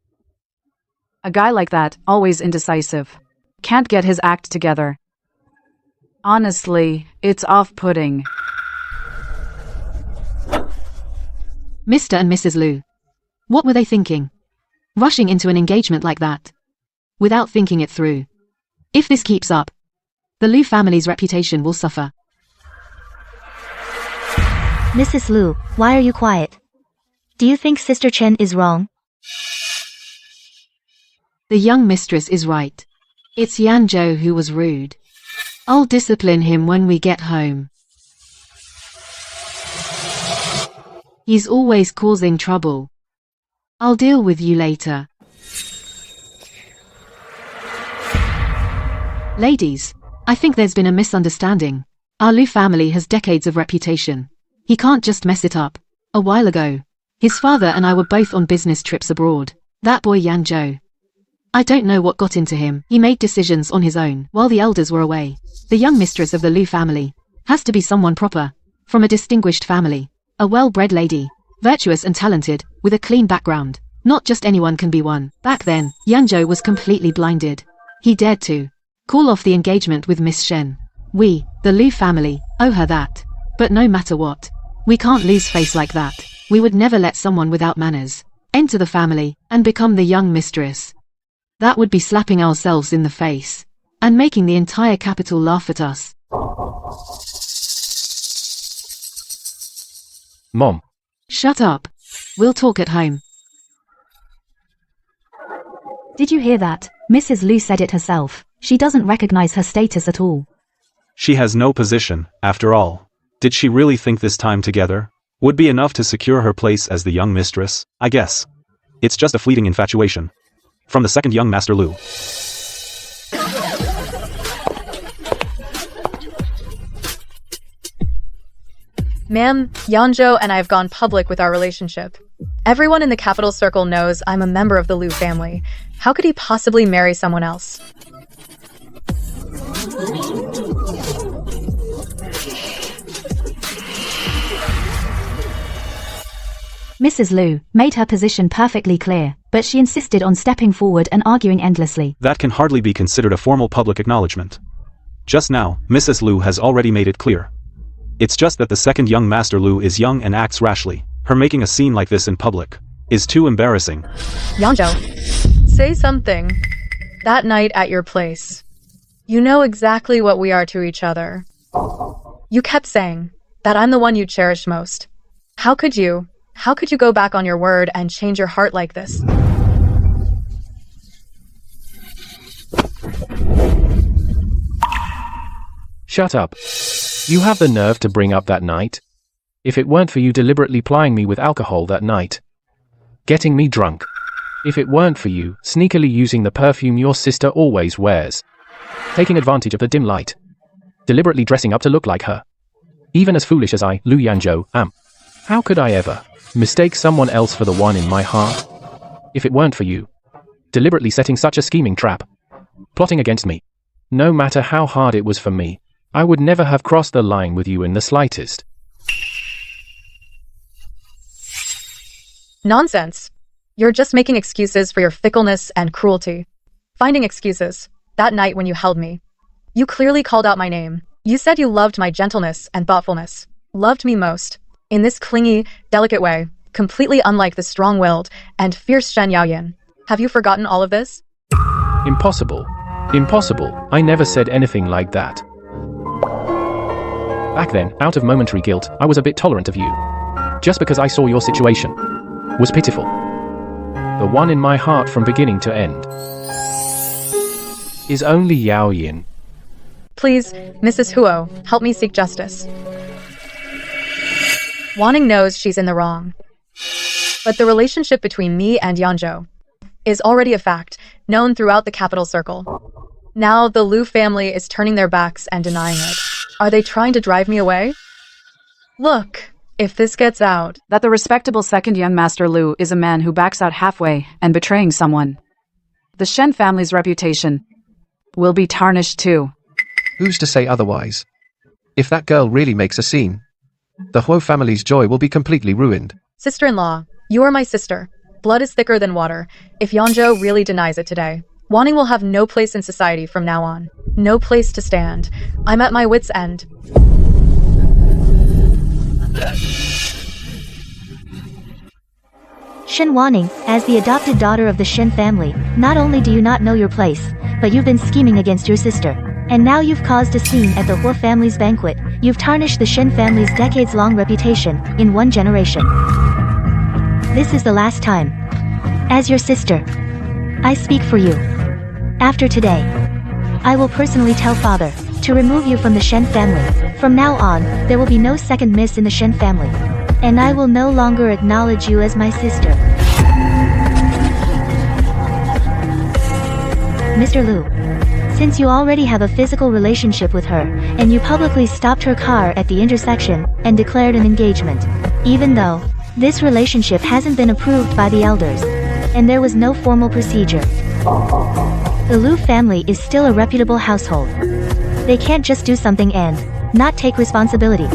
A guy like that, always indecisive. Can't get his act together. Honestly, it's off-putting.
Mr. and Mrs. Lu. What were they thinking? Rushing into an engagement like that. Without thinking it through. If this keeps up, the Lu family's reputation will suffer.
Mrs. Lu, why are you quiet? Do you think Sister Chen is wrong?
The young mistress is right. It's Yanzhou who was rude. I'll discipline him when we get home. He's always causing trouble. I'll deal with you later. Ladies, I think there's been a misunderstanding. Our Lu family has decades of reputation. He can't just mess it up. A while ago, his father and I were both on business trips abroad. That boy Yanzhou. I don't know what got into him. He made decisions on his own while the elders were away. The young mistress of the Lu family has to be someone proper, from a distinguished family, a well-bred lady, virtuous and talented, with a clean background. Not just anyone can be one. Back then, Yanzhou was completely blinded. He dared to call off the engagement with Miss Shen. We, the Lu family, owe her that. But no matter what, we can't lose face like that. We would never let someone without manners enter the family and become the young mistress. That would be slapping ourselves in the face and making the entire capital laugh at us.
Mom.
Shut up. We'll talk at home.
Did you hear that? Mrs. Lu said it herself. She doesn't recognize her status at all.
She has no position, after all. Did she really think this time together would be enough to secure her place as the young mistress? I guess. It's just a fleeting infatuation. From the second young Master Lu.
Ma'am, Yanzhou and I have gone public with our relationship. Everyone in the capital circle knows I'm a member of the Lu family. How could he possibly marry someone else?
Mrs. Lu made her position perfectly clear, but she insisted on stepping forward and arguing endlessly.
That can hardly be considered a formal public acknowledgement. Just now, Mrs. Lu has already made it clear. It's just that the second young Master Lu is young and acts rashly. Her making a scene like this in public is too embarrassing.
Yanzhou, say something. That night at your place. You know exactly what we are to each other. You kept saying that I'm the one you cherish most. How could you go back on your word and change your heart like this?
Shut up. You have the nerve to bring up that night? If it weren't for you deliberately plying me with alcohol that night, getting me drunk. If it weren't for you sneakily using the perfume your sister always wears, taking advantage of the dim light, deliberately dressing up to look like her. Even as foolish as I, Lu Yanzhou, am. How could I ever mistake someone else for the one in my heart? If it weren't for you deliberately setting such a scheming trap, plotting against me, no matter how hard it was for me, I would never have crossed the line with you in the slightest.
Nonsense. You're just making excuses for your fickleness and cruelty. Finding excuses. That night when you held me, you clearly called out my name. You said you loved my gentleness and thoughtfulness. Loved me most. In this clingy, delicate way, completely unlike the strong-willed and fierce Shen Yaoyan. Have you forgotten all of this?
Impossible. Impossible. I never said anything like that. Back then, out of momentary guilt, I was a bit tolerant of you. Just because I saw your situation was pitiful. The one in my heart from beginning to end is only Yaoyan.
Please, Mrs. Huo, help me seek justice. Wanning knows she's in the wrong. But the relationship between me and Yanzhou is already a fact, known throughout the capital circle. Now the Lu family is turning their backs and denying it. Are they trying to drive me away? Look, if this gets out,
That the respectable second young Master Lu is a man who backs out halfway and betraying someone. The Shen family's reputation will be tarnished too.
Who's to say otherwise? If that girl really makes a scene, the Huo family's joy will be completely ruined.
sister-in-law, you are my sister. Blood is thicker than water. If Yanzhou really denies it today, Wanning will have no place in society from now on. No place to stand. I'm at my wit's end.
Shen Wanning, as the adopted daughter of the Shen family, not only do you not know your place, but you've been scheming against your sister. And now you've caused a scene at the Huo family's banquet. You've tarnished the Shen family's decades-long reputation in one generation. This is the last time. As your sister, I speak for you. After today, I will personally tell father to remove you from the Shen family. From now on, there will be no second miss in the Shen family. And I will no longer acknowledge you as my sister. Mr. Lu, since you already have a physical relationship with her, and you publicly stopped her car at the intersection and declared an engagement, even though this relationship hasn't been approved by the elders, and there was no formal procedure, the Lu family is still a reputable household. They can't just do something and not take responsibility.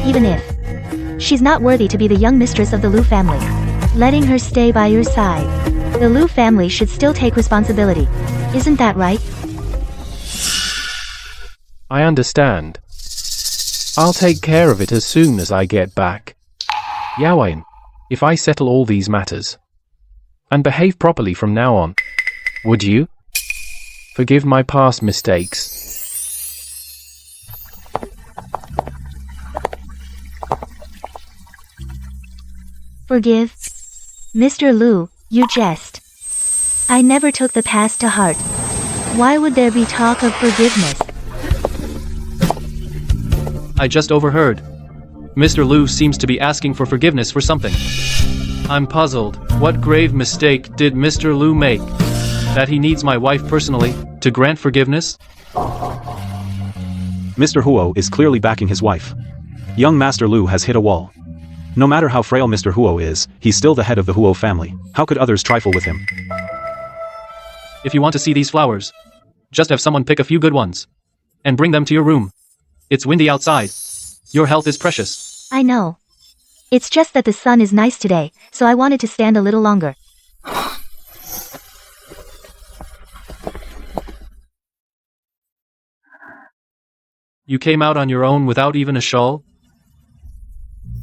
Even if she's not worthy to be the young mistress of the Lu family, letting her stay by your side, the Lu family should still take responsibility. Isn't that right?
I understand. I'll take care of it as soon as I get back. Yaowen, if I settle all these matters and behave properly from now on, would you forgive my past mistakes?
Forgive? Mr. Lu, you jest. I never took the past to heart. Why would there be talk of forgiveness?
I just overheard. Mr. Lu seems to be asking for forgiveness for something. I'm puzzled. What grave mistake did Mr. Lu make? That he needs my wife personally to grant forgiveness?
Mr. Huo is clearly backing his wife. Young Master Lu has hit a wall. No matter how frail Mr. Huo is, he's still the head of the Huo family. How could others trifle with him?
If you want to see these flowers, just have someone pick a few good ones and bring them to your room. It's windy outside. Your health is precious.
I know. It's just that the sun is nice today, so I wanted to stand a little longer.
You came out on your own without even a shawl?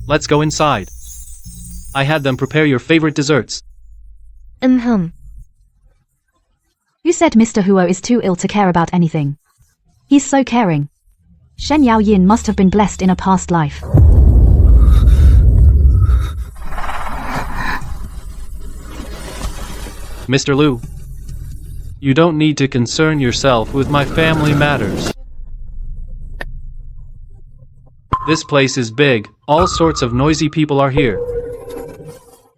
Let's go inside. I had them prepare your favorite desserts.
Who
said Mr. Huo is too ill to care about anything? He's so caring. Shen Yaoyin must have been blessed in a past life.
Mr. Lu, you don't need to concern yourself with my family matters. This place is big. All sorts of noisy people are here.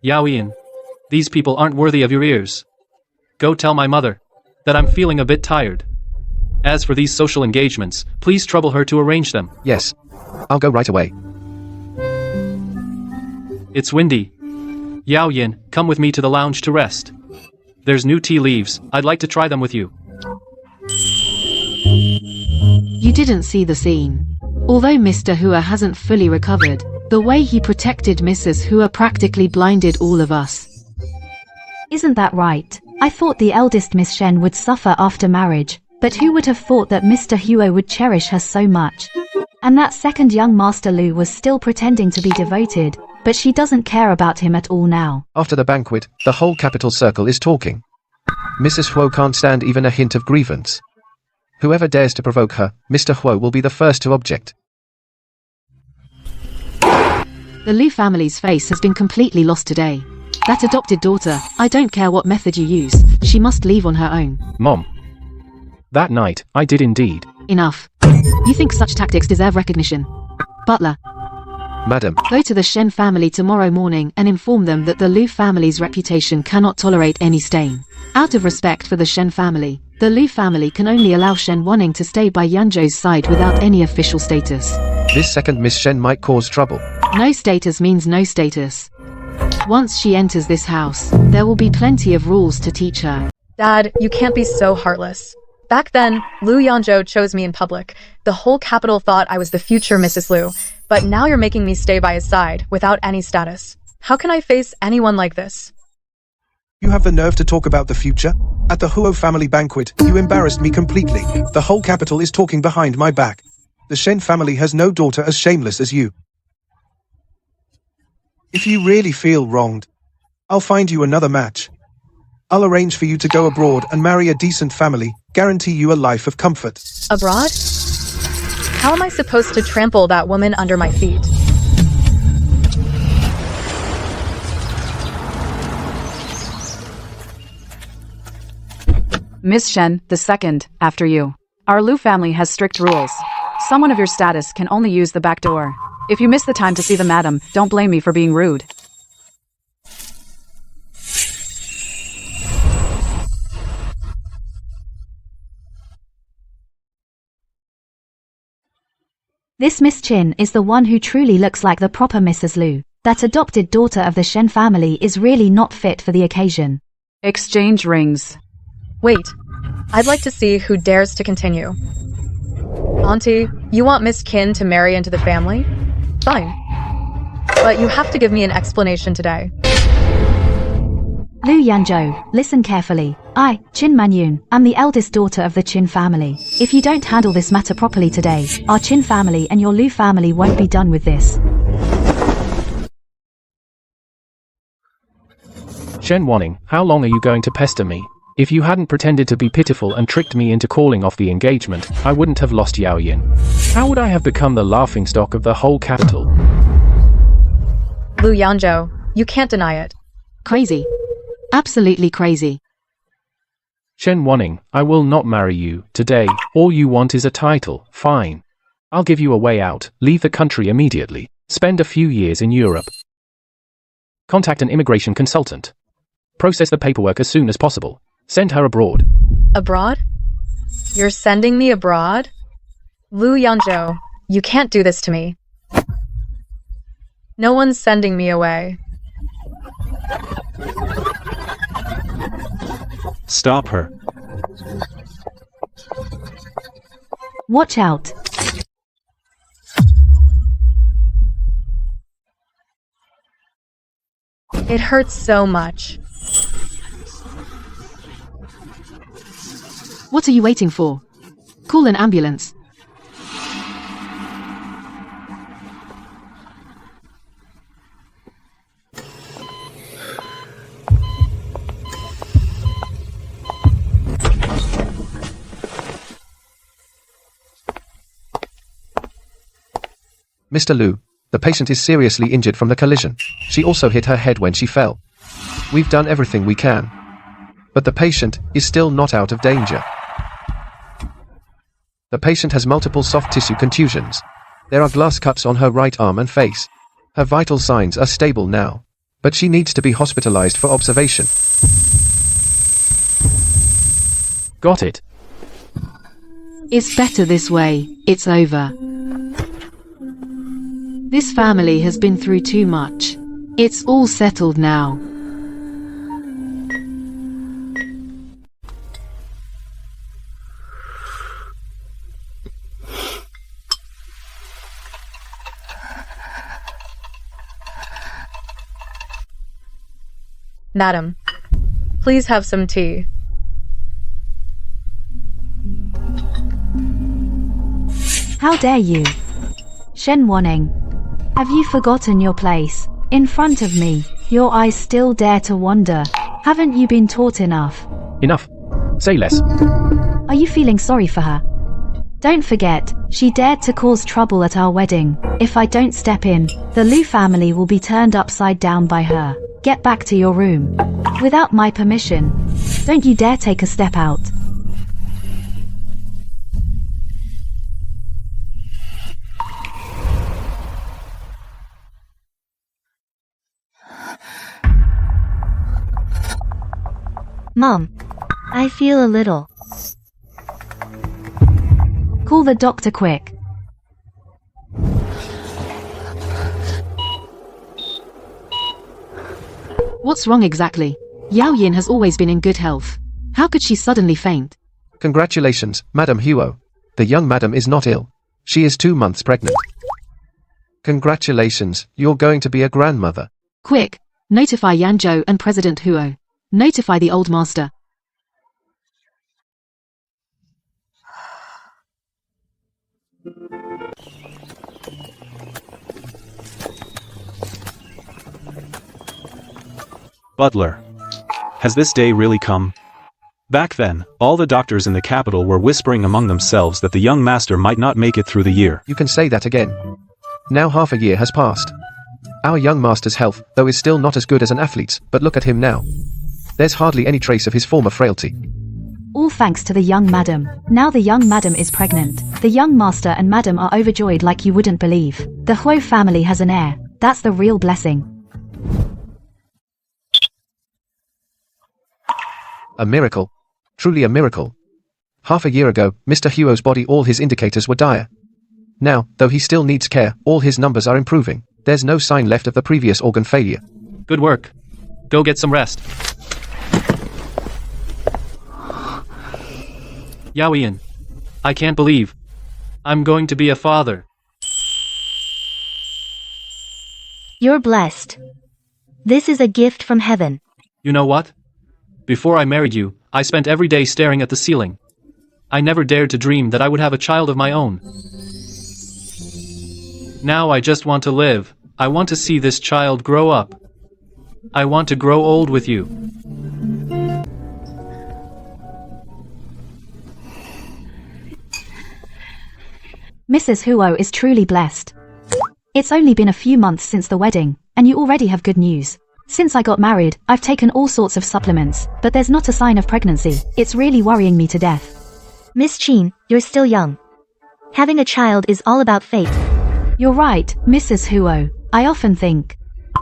Yaoyin, these people aren't worthy of your ears. Go tell my mother that I'm feeling a bit tired. As for these social engagements, please trouble her to arrange them.
Yes. I'll go right away.
It's windy. Yaoyin, come with me to the lounge to rest. There's new tea leaves. I'd like to try them with you.
You didn't see the scene. Although Mr. Hua hasn't fully recovered, the way he protected Mrs. Hua practically blinded all of us.
Isn't that right? I thought the eldest Miss Shen would suffer after marriage, but who would have thought that Mr. Huo would cherish her so much? And that second young Master Lu was still pretending to be devoted, but she doesn't care about him at all now.
After the banquet, the whole capital circle is talking. Mrs. Huo can't stand even a hint of grievance. Whoever dares to provoke her, Mr. Huo will be the first to object.
The Lu family's face has been completely lost today. That adopted daughter, I don't care what method you use, she must leave on her own.
Mom. That night, I did indeed.
Enough. You think such tactics deserve recognition? Butler.
Madam,
Go to the Shen family tomorrow morning and inform them that the Lu family's reputation cannot tolerate any stain. Out of respect for the Shen family, the Lu family can only allow Shen Wanning to stay by Yanzhou's side without any official status.
this second Miss Shen might cause trouble.
No status means no status. Once she enters this house, there will be plenty of rules to teach her.
Dad, you can't be so heartless. Back then, Lu Yanzhou chose me in public. The whole capital thought I was the future Mrs. Lu. But now you're making me stay by his side, without any status. How can I face anyone like this?
You have the nerve to talk about the future? At the Huo family banquet, you embarrassed me completely. The whole capital is talking behind my back. The Shen family has no daughter as shameless as you. If you really feel wronged, I'll find you another match. I'll arrange for you to go abroad and marry a decent family, guarantee you a life of comfort.
Abroad? How am I supposed to trample that woman under my feet?
Miss Shen, the second, after you. Our Lu family has strict rules. Someone of your status can only use the back door. If you miss the time to see the madam, don't blame me for being rude.
This Miss Chin is the one who truly looks like the proper Mrs. Lu. That adopted daughter of the Shen family is really not fit for the occasion.
Exchange rings.
Wait, I'd like to see who dares to continue. Auntie, you want Miss Qin to marry into the family? Fine. But you have to give me an explanation today.
Lu Yanzhou, listen carefully. I, Qin Manyun, am the eldest daughter of the Qin family. If you don't handle this matter properly today, our Qin family and your Lu family won't be done with this.
Shen Wanning, how long are you going to pester me? If you hadn't pretended to be pitiful and tricked me into calling off the engagement, I wouldn't have lost Yao Yin. How would I have become the laughingstock of the whole capital?
Lu Yanzhou, you can't deny it.
Crazy. Absolutely crazy.
Shen Wanning, I will not marry you today. All you want is a title. Fine. I'll give you a way out. Leave the country immediately. Spend a few years in Europe. Contact an immigration consultant. Process the paperwork as soon as possible. Send her abroad.
Abroad? You're sending me abroad? Lu Yanzhou, you can't do this to me. No one's sending me away.
Stop her.
Watch out.
It hurts so much.
What are you waiting for? Call an ambulance.
Mr. Lu, the patient is seriously injured from the collision. She also hit her head when she fell. We've done everything we can. But the patient is still not out of danger. The patient has multiple soft tissue contusions. There are glass cuts on her right arm and face. Her vital signs are stable now, but she needs to be hospitalized for observation.
Got it.
It's better this way. It's over. This family has been through too much. It's all settled now.
Madam, please have some tea.
How dare you? Shen Wanning, have you forgotten your place? In front of me, your eyes still dare to wander. Haven't you been taught enough?
Enough. Say less.
Are you feeling sorry for her? Don't forget, she dared to cause trouble at our wedding. If I don't step in, the Lu family will be turned upside down by her. Get back to your room. Without my permission. Don't you dare take a step out.
Mom, I feel a little.
Call the doctor quick.
What's wrong exactly? Yao Yin has always been in good health. How could she suddenly faint?
Congratulations, Madam Huo. The young madam is not ill. She is 2 months pregnant. Congratulations, you're going to be a grandmother.
Quick! Notify Yanzhou and President Huo. Notify the old master.
Butler. Has this day really come? Back then, all the doctors in the capital were whispering among themselves that the young master might not make it through the year.
You can say that again. Now half a year has passed. Our young master's health, though, is still not as good as an athlete's, but look at him now. There's hardly any trace of his former frailty.
All thanks to the young madam. Now the young madam is pregnant. The young master and madam are overjoyed like you wouldn't believe. The Huo family has an heir. That's the real blessing.
A miracle. Truly a miracle. Half a year ago, Mr. Huo's body, all his indicators were dire. Now, though he still needs care, all his numbers are improving. There's no sign left of the previous organ failure.
Good work. Go get some rest. Yao Yin, I can't believe I'm going to be a father.
You're blessed. This is a gift from heaven.
You know what? Before I married you, I spent every day staring at the ceiling. I never dared to dream that I would have a child of my own. Now I just want to live. I want to see this child grow up. I want to grow old with you.
Mrs. Huo is truly blessed. It's only been a few months since the wedding, and you already have good news. Since I got married, I've taken all sorts of supplements, but there's not a sign of pregnancy. It's really worrying me to death.
Miss Qin, you're still young. Having a child is all about fate.
You're right, Mrs. Huo. I often think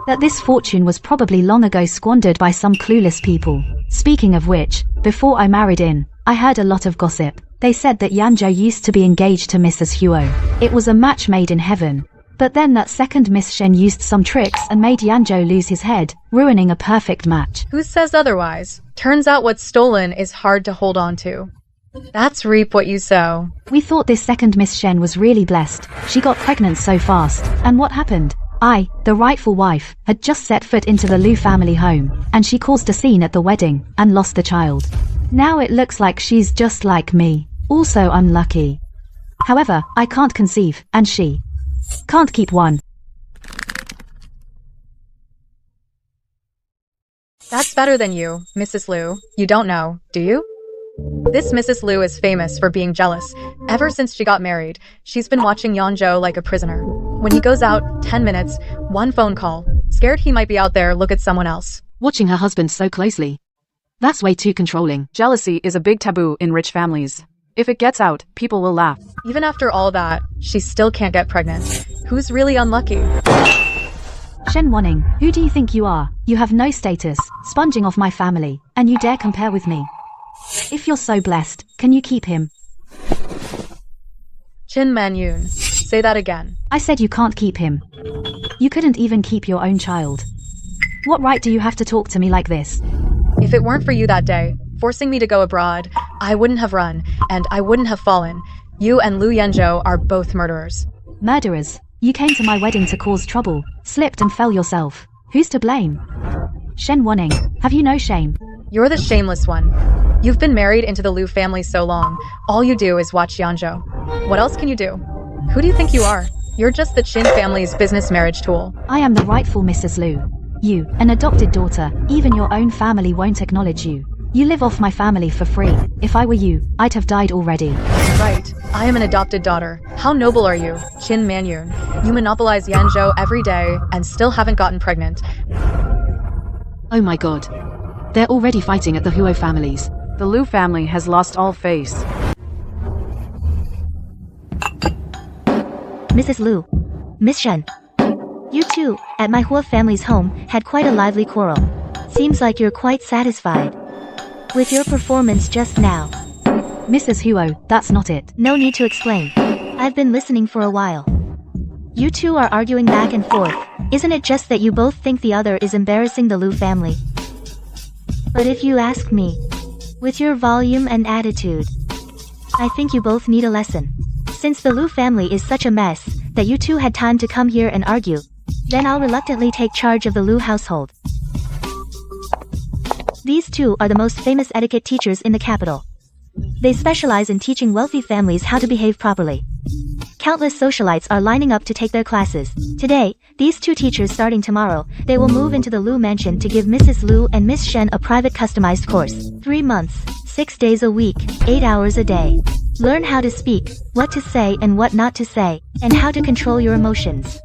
that this fortune was probably long ago squandered by some clueless people. Speaking of which, before I married in, I heard a lot of gossip. They said that Yanzhou used to be engaged to Mrs. Huo. It was a match made in heaven. But then that second Miss Shen used some tricks and made Yanzhou lose his head, ruining a perfect match.
Who says otherwise? Turns out what's stolen is hard to hold on to. That's reap what you sow.
We thought this second Miss Shen was really blessed. She got pregnant so fast. And what happened? I, the rightful wife, had just set foot into the Lu family home, and she caused a scene at the wedding, and lost the child. Now it looks like she's just like me. Also unlucky. However, I can't conceive, and she can't keep one.
That's better than you, Mrs. Liu. You don't know, do you? This Mrs. Liu is famous for being jealous. Ever since she got married, she's been watching Yanzhou like a prisoner. When he goes out, 10 minutes, one phone call. Scared he might be out there, look at someone else.
Watching her husband so closely. That's way too controlling.
Jealousy is a big taboo in rich families. If it gets out, people will laugh.
Even after all that, she still can't get pregnant. Who's really unlucky?
Shen Wanning, who do you think you are? You have no status, sponging off my family, and you dare compare with me. If you're so blessed, can you keep him?
Qin Manyun. Say that again.
I said you can't keep him. You couldn't even keep your own child. What right do you have to talk to me like this?
If it weren't for you that day, forcing me to go abroad, I wouldn't have run, and I wouldn't have fallen. You and Lu Yanzhou are both murderers.
Murderers? You came to my wedding to cause trouble, slipped and fell yourself. Who's to blame? Shen Wanning, have you no shame?
You're the shameless one. You've been married into the Lu family so long, all you do is watch Yanzhou. What else can you do? Who do you think you are? You're just the Qin family's business marriage tool.
I am the rightful Mrs. Liu. You, an adopted daughter, even your own family won't acknowledge you. You live off my family for free. If I were you, I'd have died already.
Right. I am an adopted daughter. How noble are you, Qin Manyun? You monopolize Yanzhou every day and still haven't gotten pregnant.
Oh my god. They're already fighting at the Huo families.
The Liu family has lost all face.
Mrs. Liu. Miss Shen. You two, at my Huo family's home, had quite a lively quarrel. Seems like you're quite satisfied. With your performance just now.
Mrs. Huo, that's not it.
No need to explain. I've been listening for a while. You two are arguing back and forth. Isn't it just that you both think the other is embarrassing the Lu family? But if you ask me, with your volume and attitude, I think you both need a lesson. Since the Lu family is such a mess, that you two had time to come here and argue, then I'll reluctantly take charge of the Lu household. These two are the most famous etiquette teachers in the capital. They specialize in teaching wealthy families how to behave properly. Countless socialites are lining up to take their classes. Today, these two teachers starting tomorrow, they will move into the Lu mansion to give Mrs. Lu and Miss Shen a private customized course. 3 months, 6 days a week, 8 hours a day. Learn how to speak, what to say and what not to say, and how to control your emotions.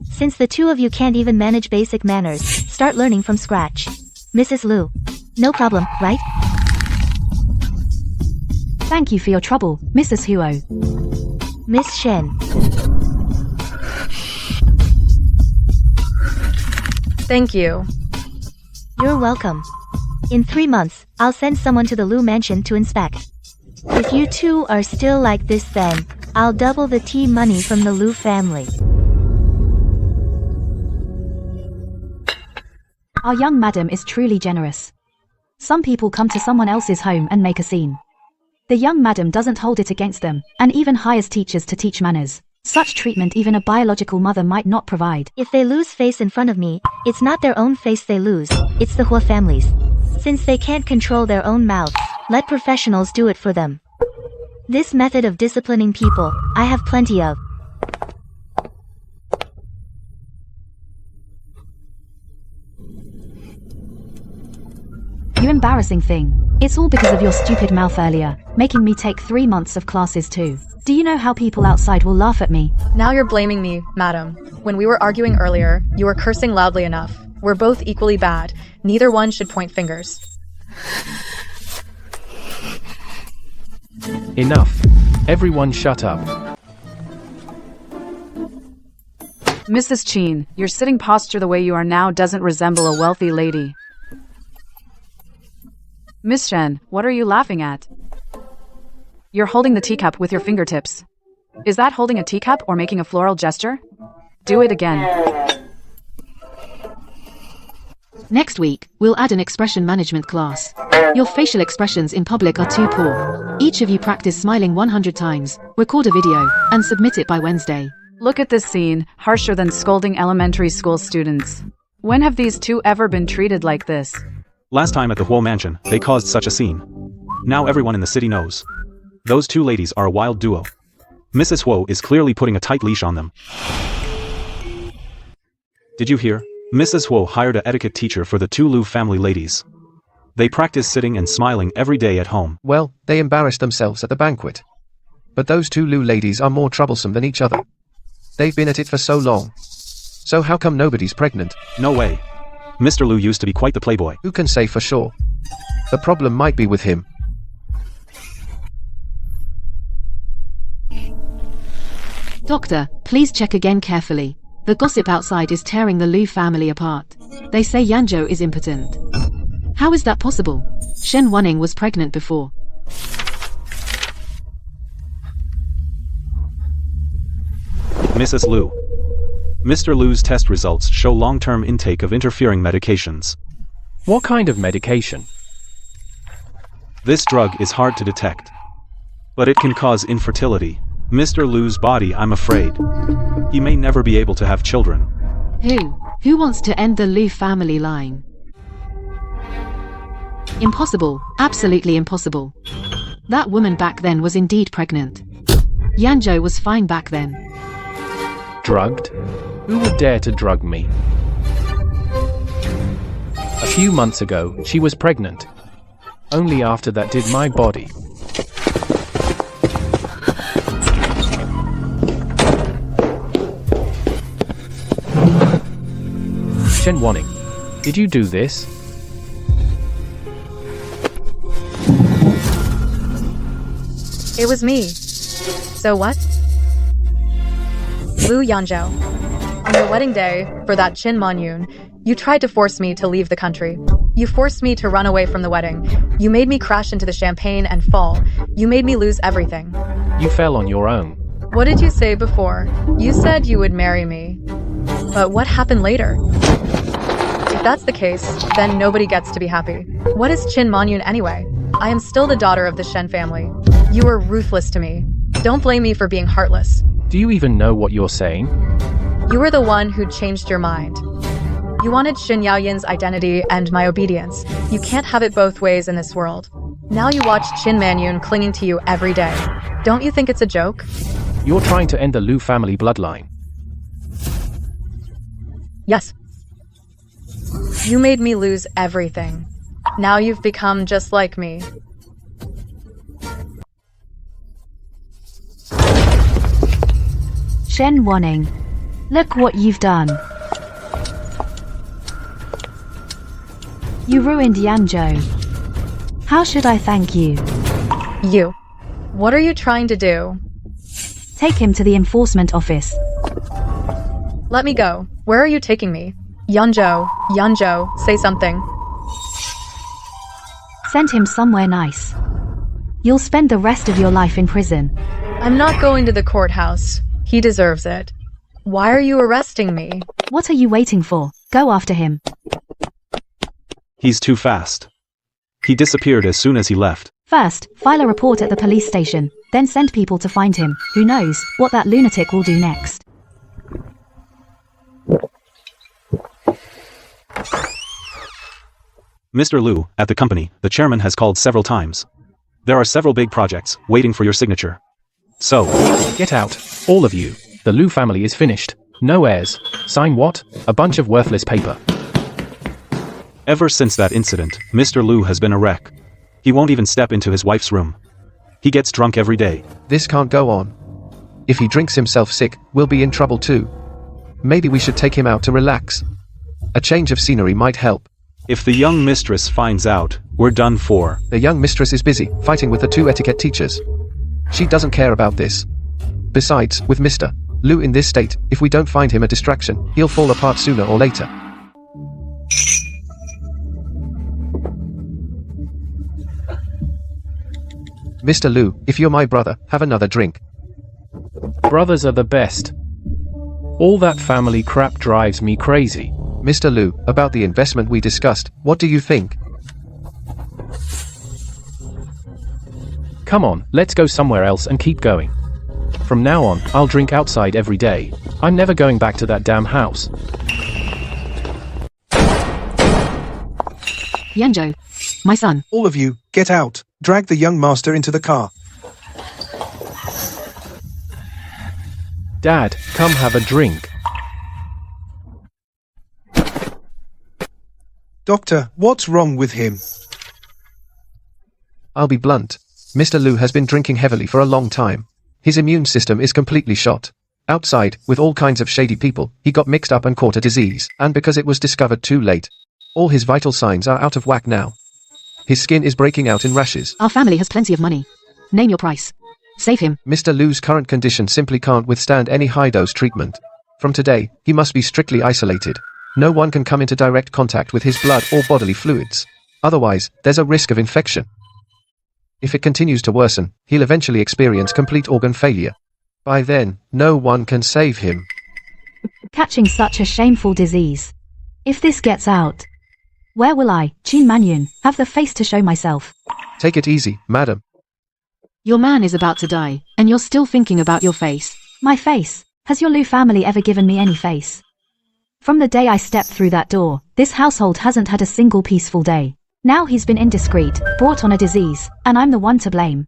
Since the two of you can't even manage basic manners, start learning from scratch. Mrs. Lu. No problem, right?
Thank you for your trouble, Mrs. Huo.
Miss Shen.
Thank you.
You're welcome. In 3 months, I'll send someone to the Lu mansion to inspect. If you two are still like this then, I'll double the tea money from the Lu family.
Our young madam is truly generous. Some people come to someone else's home and make a scene. The young madam doesn't hold it against them, and even hires teachers to teach manners. Such treatment even a biological mother might not provide.
If they lose face in front of me, it's not their own face they lose, it's the Hua families. Since they can't control their own mouths, let professionals do it for them. This method of disciplining people, I have plenty of.
You embarrassing thing. It's all because of your stupid mouth earlier, making me take 3 months of classes too. Do you know how people outside will laugh at me?
Now you're blaming me, madam. When we were arguing earlier, you were cursing loudly enough. We're both equally bad. Neither one should point fingers.
Enough. Everyone shut up.
Mrs. Chin, your sitting posture the way you are now doesn't resemble a wealthy lady. Miss Shen, what are you laughing at? You're holding the teacup with your fingertips. Is that holding a teacup or making a floral gesture? Do it again.
Next week, we'll add an expression management class. Your facial expressions in public are too poor. Each of you practice smiling 100 times, record a video, and submit it by Wednesday.
Look at this scene, harsher than scolding elementary school students. When have these two ever been treated like this?
Last time at the Huo mansion, they caused such a scene. Now everyone in the city knows. Those two ladies are a wild duo. Mrs. Huo is clearly putting a tight leash on them. Did you hear? Mrs. Huo hired an etiquette teacher for the two Lu family ladies. They practice sitting and smiling every day at home.
Well, they embarrassed themselves at the banquet. But those two Lu ladies are more troublesome than each other. They've been at it for so long. So how come nobody's pregnant?
No way. Mr. Lu used to be quite the playboy.
Who can say for sure? The problem might be with him.
Doctor, please check again carefully. The gossip outside is tearing the Lu family apart. They say Yanzhou is impotent. How is that possible? Shen Wanning was pregnant before.
Mrs. Lu. Mr. Lu's test results show long-term intake of interfering medications.
What kind of medication?
This drug is hard to detect. But it can cause infertility. Mr. Lu's body, I'm afraid. He may never be able to have children.
Who wants to end the Lu family line? Impossible, absolutely impossible. That woman back then was indeed pregnant. Yanzhou was fine back then.
Drugged? Who would dare to drug me? A few months ago, she was pregnant. Only after that did my body. Shen Wanning, did you do this?
It was me. So what? Lu Yanzhou. On your wedding day, for that Qin Monyun, you tried to force me to leave the country. You forced me to run away from the wedding. You made me crash into the champagne and fall. You made me lose everything.
You fell on your own.
What did you say before? You said you would marry me. But what happened later? If that's the case, then nobody gets to be happy. What is Chin Manyun anyway? I am still the daughter of the Shen family. You were ruthless to me. Don't blame me for being heartless.
Do you even know what you're saying?
You were the one who changed your mind. You wanted Shin Yaoyin's identity and my obedience. You can't have it both ways in this world. Now you watch Chin Manyun clinging to you every day. Don't you think it's a joke?
You're trying to end the Lu family bloodline.
Yes. You made me lose everything. Now you've become just like me.
Shen Wanning. Look what you've done. You ruined Yanzhou. How should I thank you?
You. What are you trying to do?
Take him to the enforcement office.
Let me go. Where are you taking me? Yanzhou, say something.
Send him somewhere nice. You'll spend the rest of your life in prison.
I'm not going to the courthouse. He deserves it. Why are you arresting me?
What are you waiting for? Go after him.
He's too fast. He disappeared as soon as he left.
First, file a report at the police station, then send people to find him. Who knows what that lunatic will do next?
Mr. Liu, at the company, the chairman has called several times. There are several big projects waiting for your signature. So,
get out, all of you. The Lu family is finished. No heirs. Sign what? A bunch of worthless paper.
Ever since that incident, Mr. Liu has been a wreck. He won't even step into his wife's room. He gets drunk every day.
This can't go on. If he drinks himself sick, we'll be in trouble too. Maybe we should take him out to relax. A change of scenery might help.
If the young mistress finds out, we're done for.
The young mistress is busy, fighting with the two etiquette teachers. She doesn't care about this. Besides, with Mr. Liu in this state, if we don't find him a distraction, he'll fall apart sooner or later. Mr. Liu, if you're my brother, have another drink.
Brothers are the best. All that family crap drives me crazy.
Mr. Liu, about the investment we discussed, what do you think?
Come on, let's go somewhere else and keep going. From now on, I'll drink outside every day. I'm never going back to that damn house.
Yanzhou, my son.
All of you, get out. Drag the young master into the car.
Dad, come have a drink.
Doctor, what's wrong with him?
I'll be blunt. Mr. Liu has been drinking heavily for a long time. His immune system is completely shot. Outside, with all kinds of shady people, he got mixed up and caught a disease, and because it was discovered too late, all his vital signs are out of whack now. His skin is breaking out in rashes.
Our family has plenty of money. Name your price. Save him.
Mr. Liu's current condition simply can't withstand any high-dose treatment. From today, he must be strictly isolated. No one can come into direct contact with his blood or bodily fluids. Otherwise, there's a risk of infection. If it continues to worsen, he'll eventually experience complete organ failure. By then, no one can save him.
Catching such a shameful disease. If this gets out, where will I, Chin Manyun, have the face to show myself?
Take it easy, madam.
Your man is about to die, and you're still thinking about your face.
My face? Has your Liu family ever given me any face? From the day I stepped through that door, this household hasn't had a single peaceful day. Now he's been indiscreet, brought on a disease, and I'm the one to blame.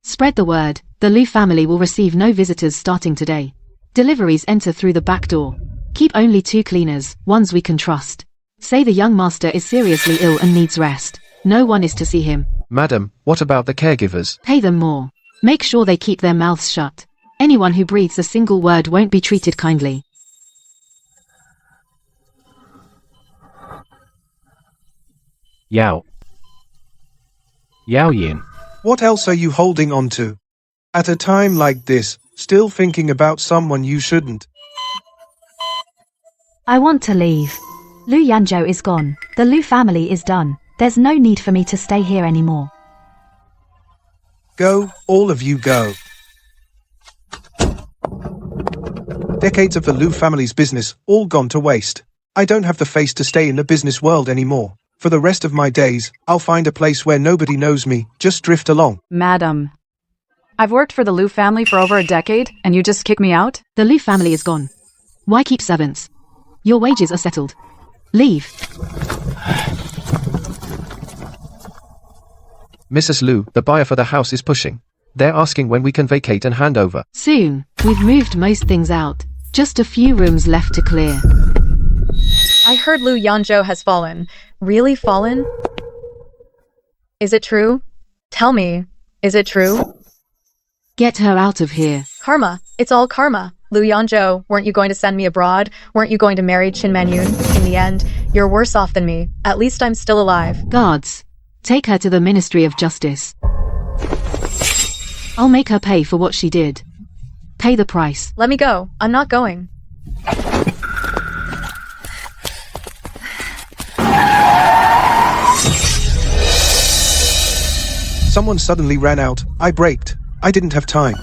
Spread the word. The Liu family will receive no visitors starting today. Deliveries enter through the back door. Keep only 2 cleaners, ones we can trust. Say the young master is seriously ill and needs rest. No one is to see him.
Madam, what about the caregivers?
Pay them more. Make sure they keep their mouths shut. Anyone who breathes a single word won't be treated kindly.
Yao. Yao Yin.
What else are you holding on to? At a time like this, still thinking about someone you shouldn't.
I want to leave. Lu Yanzhou is gone. The Lu family is done. There's no need for me to stay here anymore.
Go, all of you go. Decades of the Lu family's business, all gone to waste. I don't have the face to stay in the business world anymore. For the rest of my days, I'll find a place where nobody knows me, just drift along.
Madam, I've worked for the Lu family for over a decade, and you just kick me out?
The Lu family is gone. Why keep servants? Your wages are settled. Leave.
Mrs. Lu, the buyer for the house is pushing. They're asking when we can vacate and hand over.
Soon. We've moved most things out. Just a few rooms left to clear.
I heard Lu Yanzhou has fallen. Really fallen? Is it true? Tell me, is it true?
Get her out of here.
Karma. It's all karma. Lu Yanzhou, weren't you going to send me abroad? Weren't you going to marry Qin Manyun? In the end, you're worse off than me. At least I'm still alive.
Guards. Take her to the Ministry of Justice. I'll make her pay for what she did. Pay the price.
Let me go. I'm not going.
Someone suddenly ran out. I braked. I didn't have time.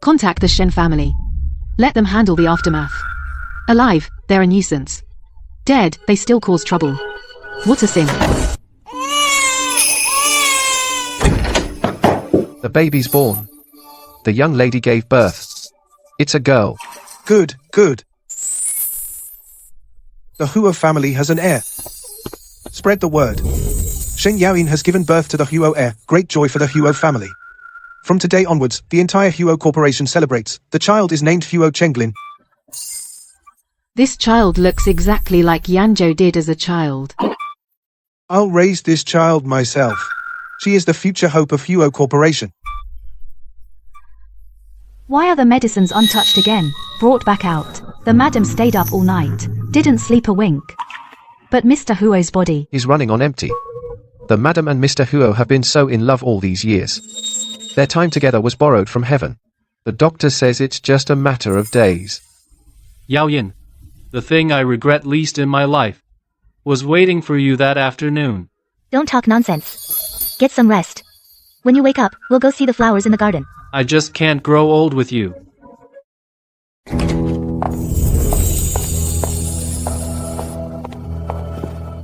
Contact the Shen family. Let them handle the aftermath. Alive, they're a nuisance. Dead, they still cause trouble. What a sin.
The baby's born. The young lady gave birth. It's a girl.
Good, good. The Huo family has an heir. Spread the word. Shen Yaoyin has given birth to the Huo heir. Great joy for the Huo family. From today onwards, the entire Huo corporation celebrates. The child is named Huo Chenglin.
This child looks exactly like Yanzhou did as a child.
I'll raise this child myself. She is the future hope of Huo corporation.
Why are the medicines untouched again? Brought back out. The madam stayed up all night. Didn't sleep a wink. But Mr. Huo's body
He's running on empty. The madam and Mr. Huo have been so in love all these years. Their time together was borrowed from heaven. The doctor says it's just a matter of days.
Yaoyin, the thing I regret least in my life was waiting for you that afternoon.
Don't talk nonsense. Get some rest. When you wake up, we'll go see the flowers in the garden.
I just can't grow old with you.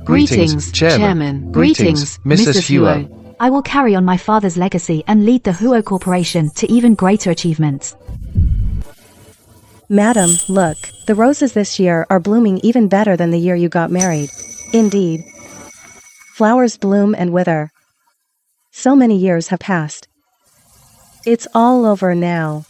Greetings, Chairman. Greetings, Mrs. Huo.
I will carry on my father's legacy and lead the Huo Corporation to even greater achievements.
Madam, look, the roses this year are blooming even better than the year you got married. Indeed. Flowers bloom and wither. So many years have passed. It's all over now.